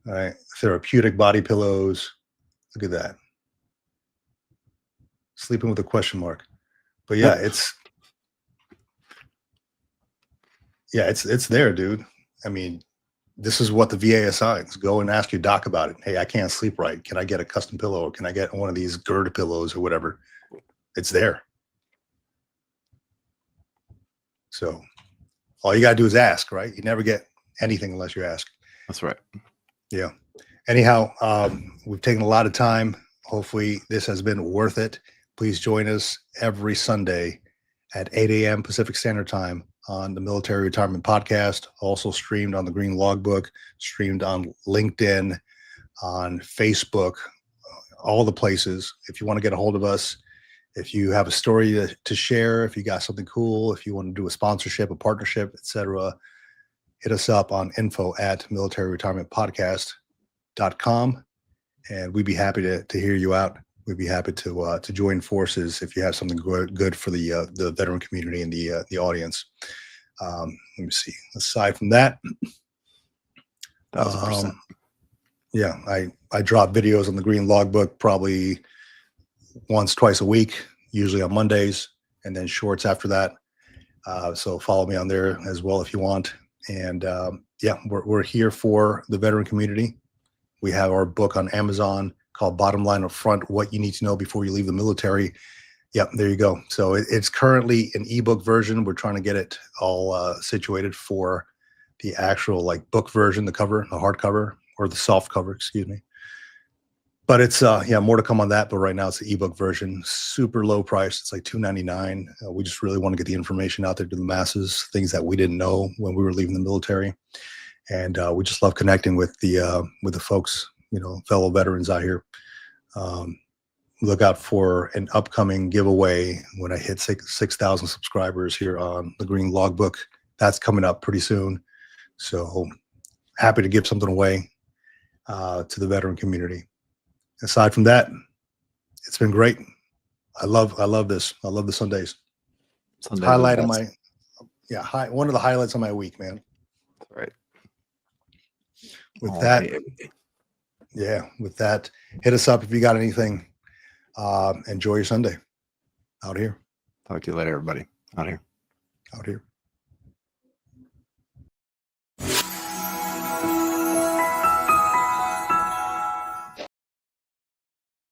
All right, therapeutic body pillows. Look at that. Sleeping with a question mark. But yeah, it's there, dude. I mean, this is what the VA assigns. Go and ask your doc about it. Hey, I can't sleep right. Can I get a custom pillow? Or can I get one of these girder pillows or whatever? It's there. So all you got to do is ask, right? You never get anything unless you ask.
That's right.
Yeah. Anyhow, we've taken a lot of time. Hopefully this has been worth it. Please join us every Sunday at 8 a.m. Pacific Standard Time on the Military Retirement Podcast, also streamed on the Green Logbook, streamed on LinkedIn, on Facebook, all the places. If you want to get a hold of us, if you have a story to share, if you got something cool, if you want to do a sponsorship, a partnership, etc., hit us up on info@militaryretirementpodcast.com, and we'd be happy to hear you out. We'd be happy to join forces if you have something good for the veteran community and the audience. Let me see. Aside from that,
1,000%.
Yeah, I drop videos on the Green Logbook probably once, twice a week, usually on Mondays, and then shorts after that. So follow me on there as well if you want. And yeah, we're here for the veteran community. We have our book on Amazon called Bottom Line Up Front, What You Need to Know Before You Leave the Military. Yep, there you go. So it's currently an ebook version. We're trying to get it all situated for the actual book version, the cover, the hardcover, or the soft cover, excuse me. But it's yeah, more to come on that. But right now it's the ebook version, super low price. It's like $2.99. We just really want to get the information out there to the masses, things that we didn't know when we were leaving the military, and we just love connecting with the folks, fellow veterans out here. Look out for an upcoming giveaway when I hit 6,000 subscribers here on the Green Logbook. That's coming up pretty soon. So happy to give something away to the veteran community. Aside from that, it's been great. I love this. I love the Sundays. Highlight of my, one of the highlights of my week, man.
That's right.
With that, with that, hit us up if you got anything. Enjoy your Sunday out here.
Talk to you later, everybody. Out here.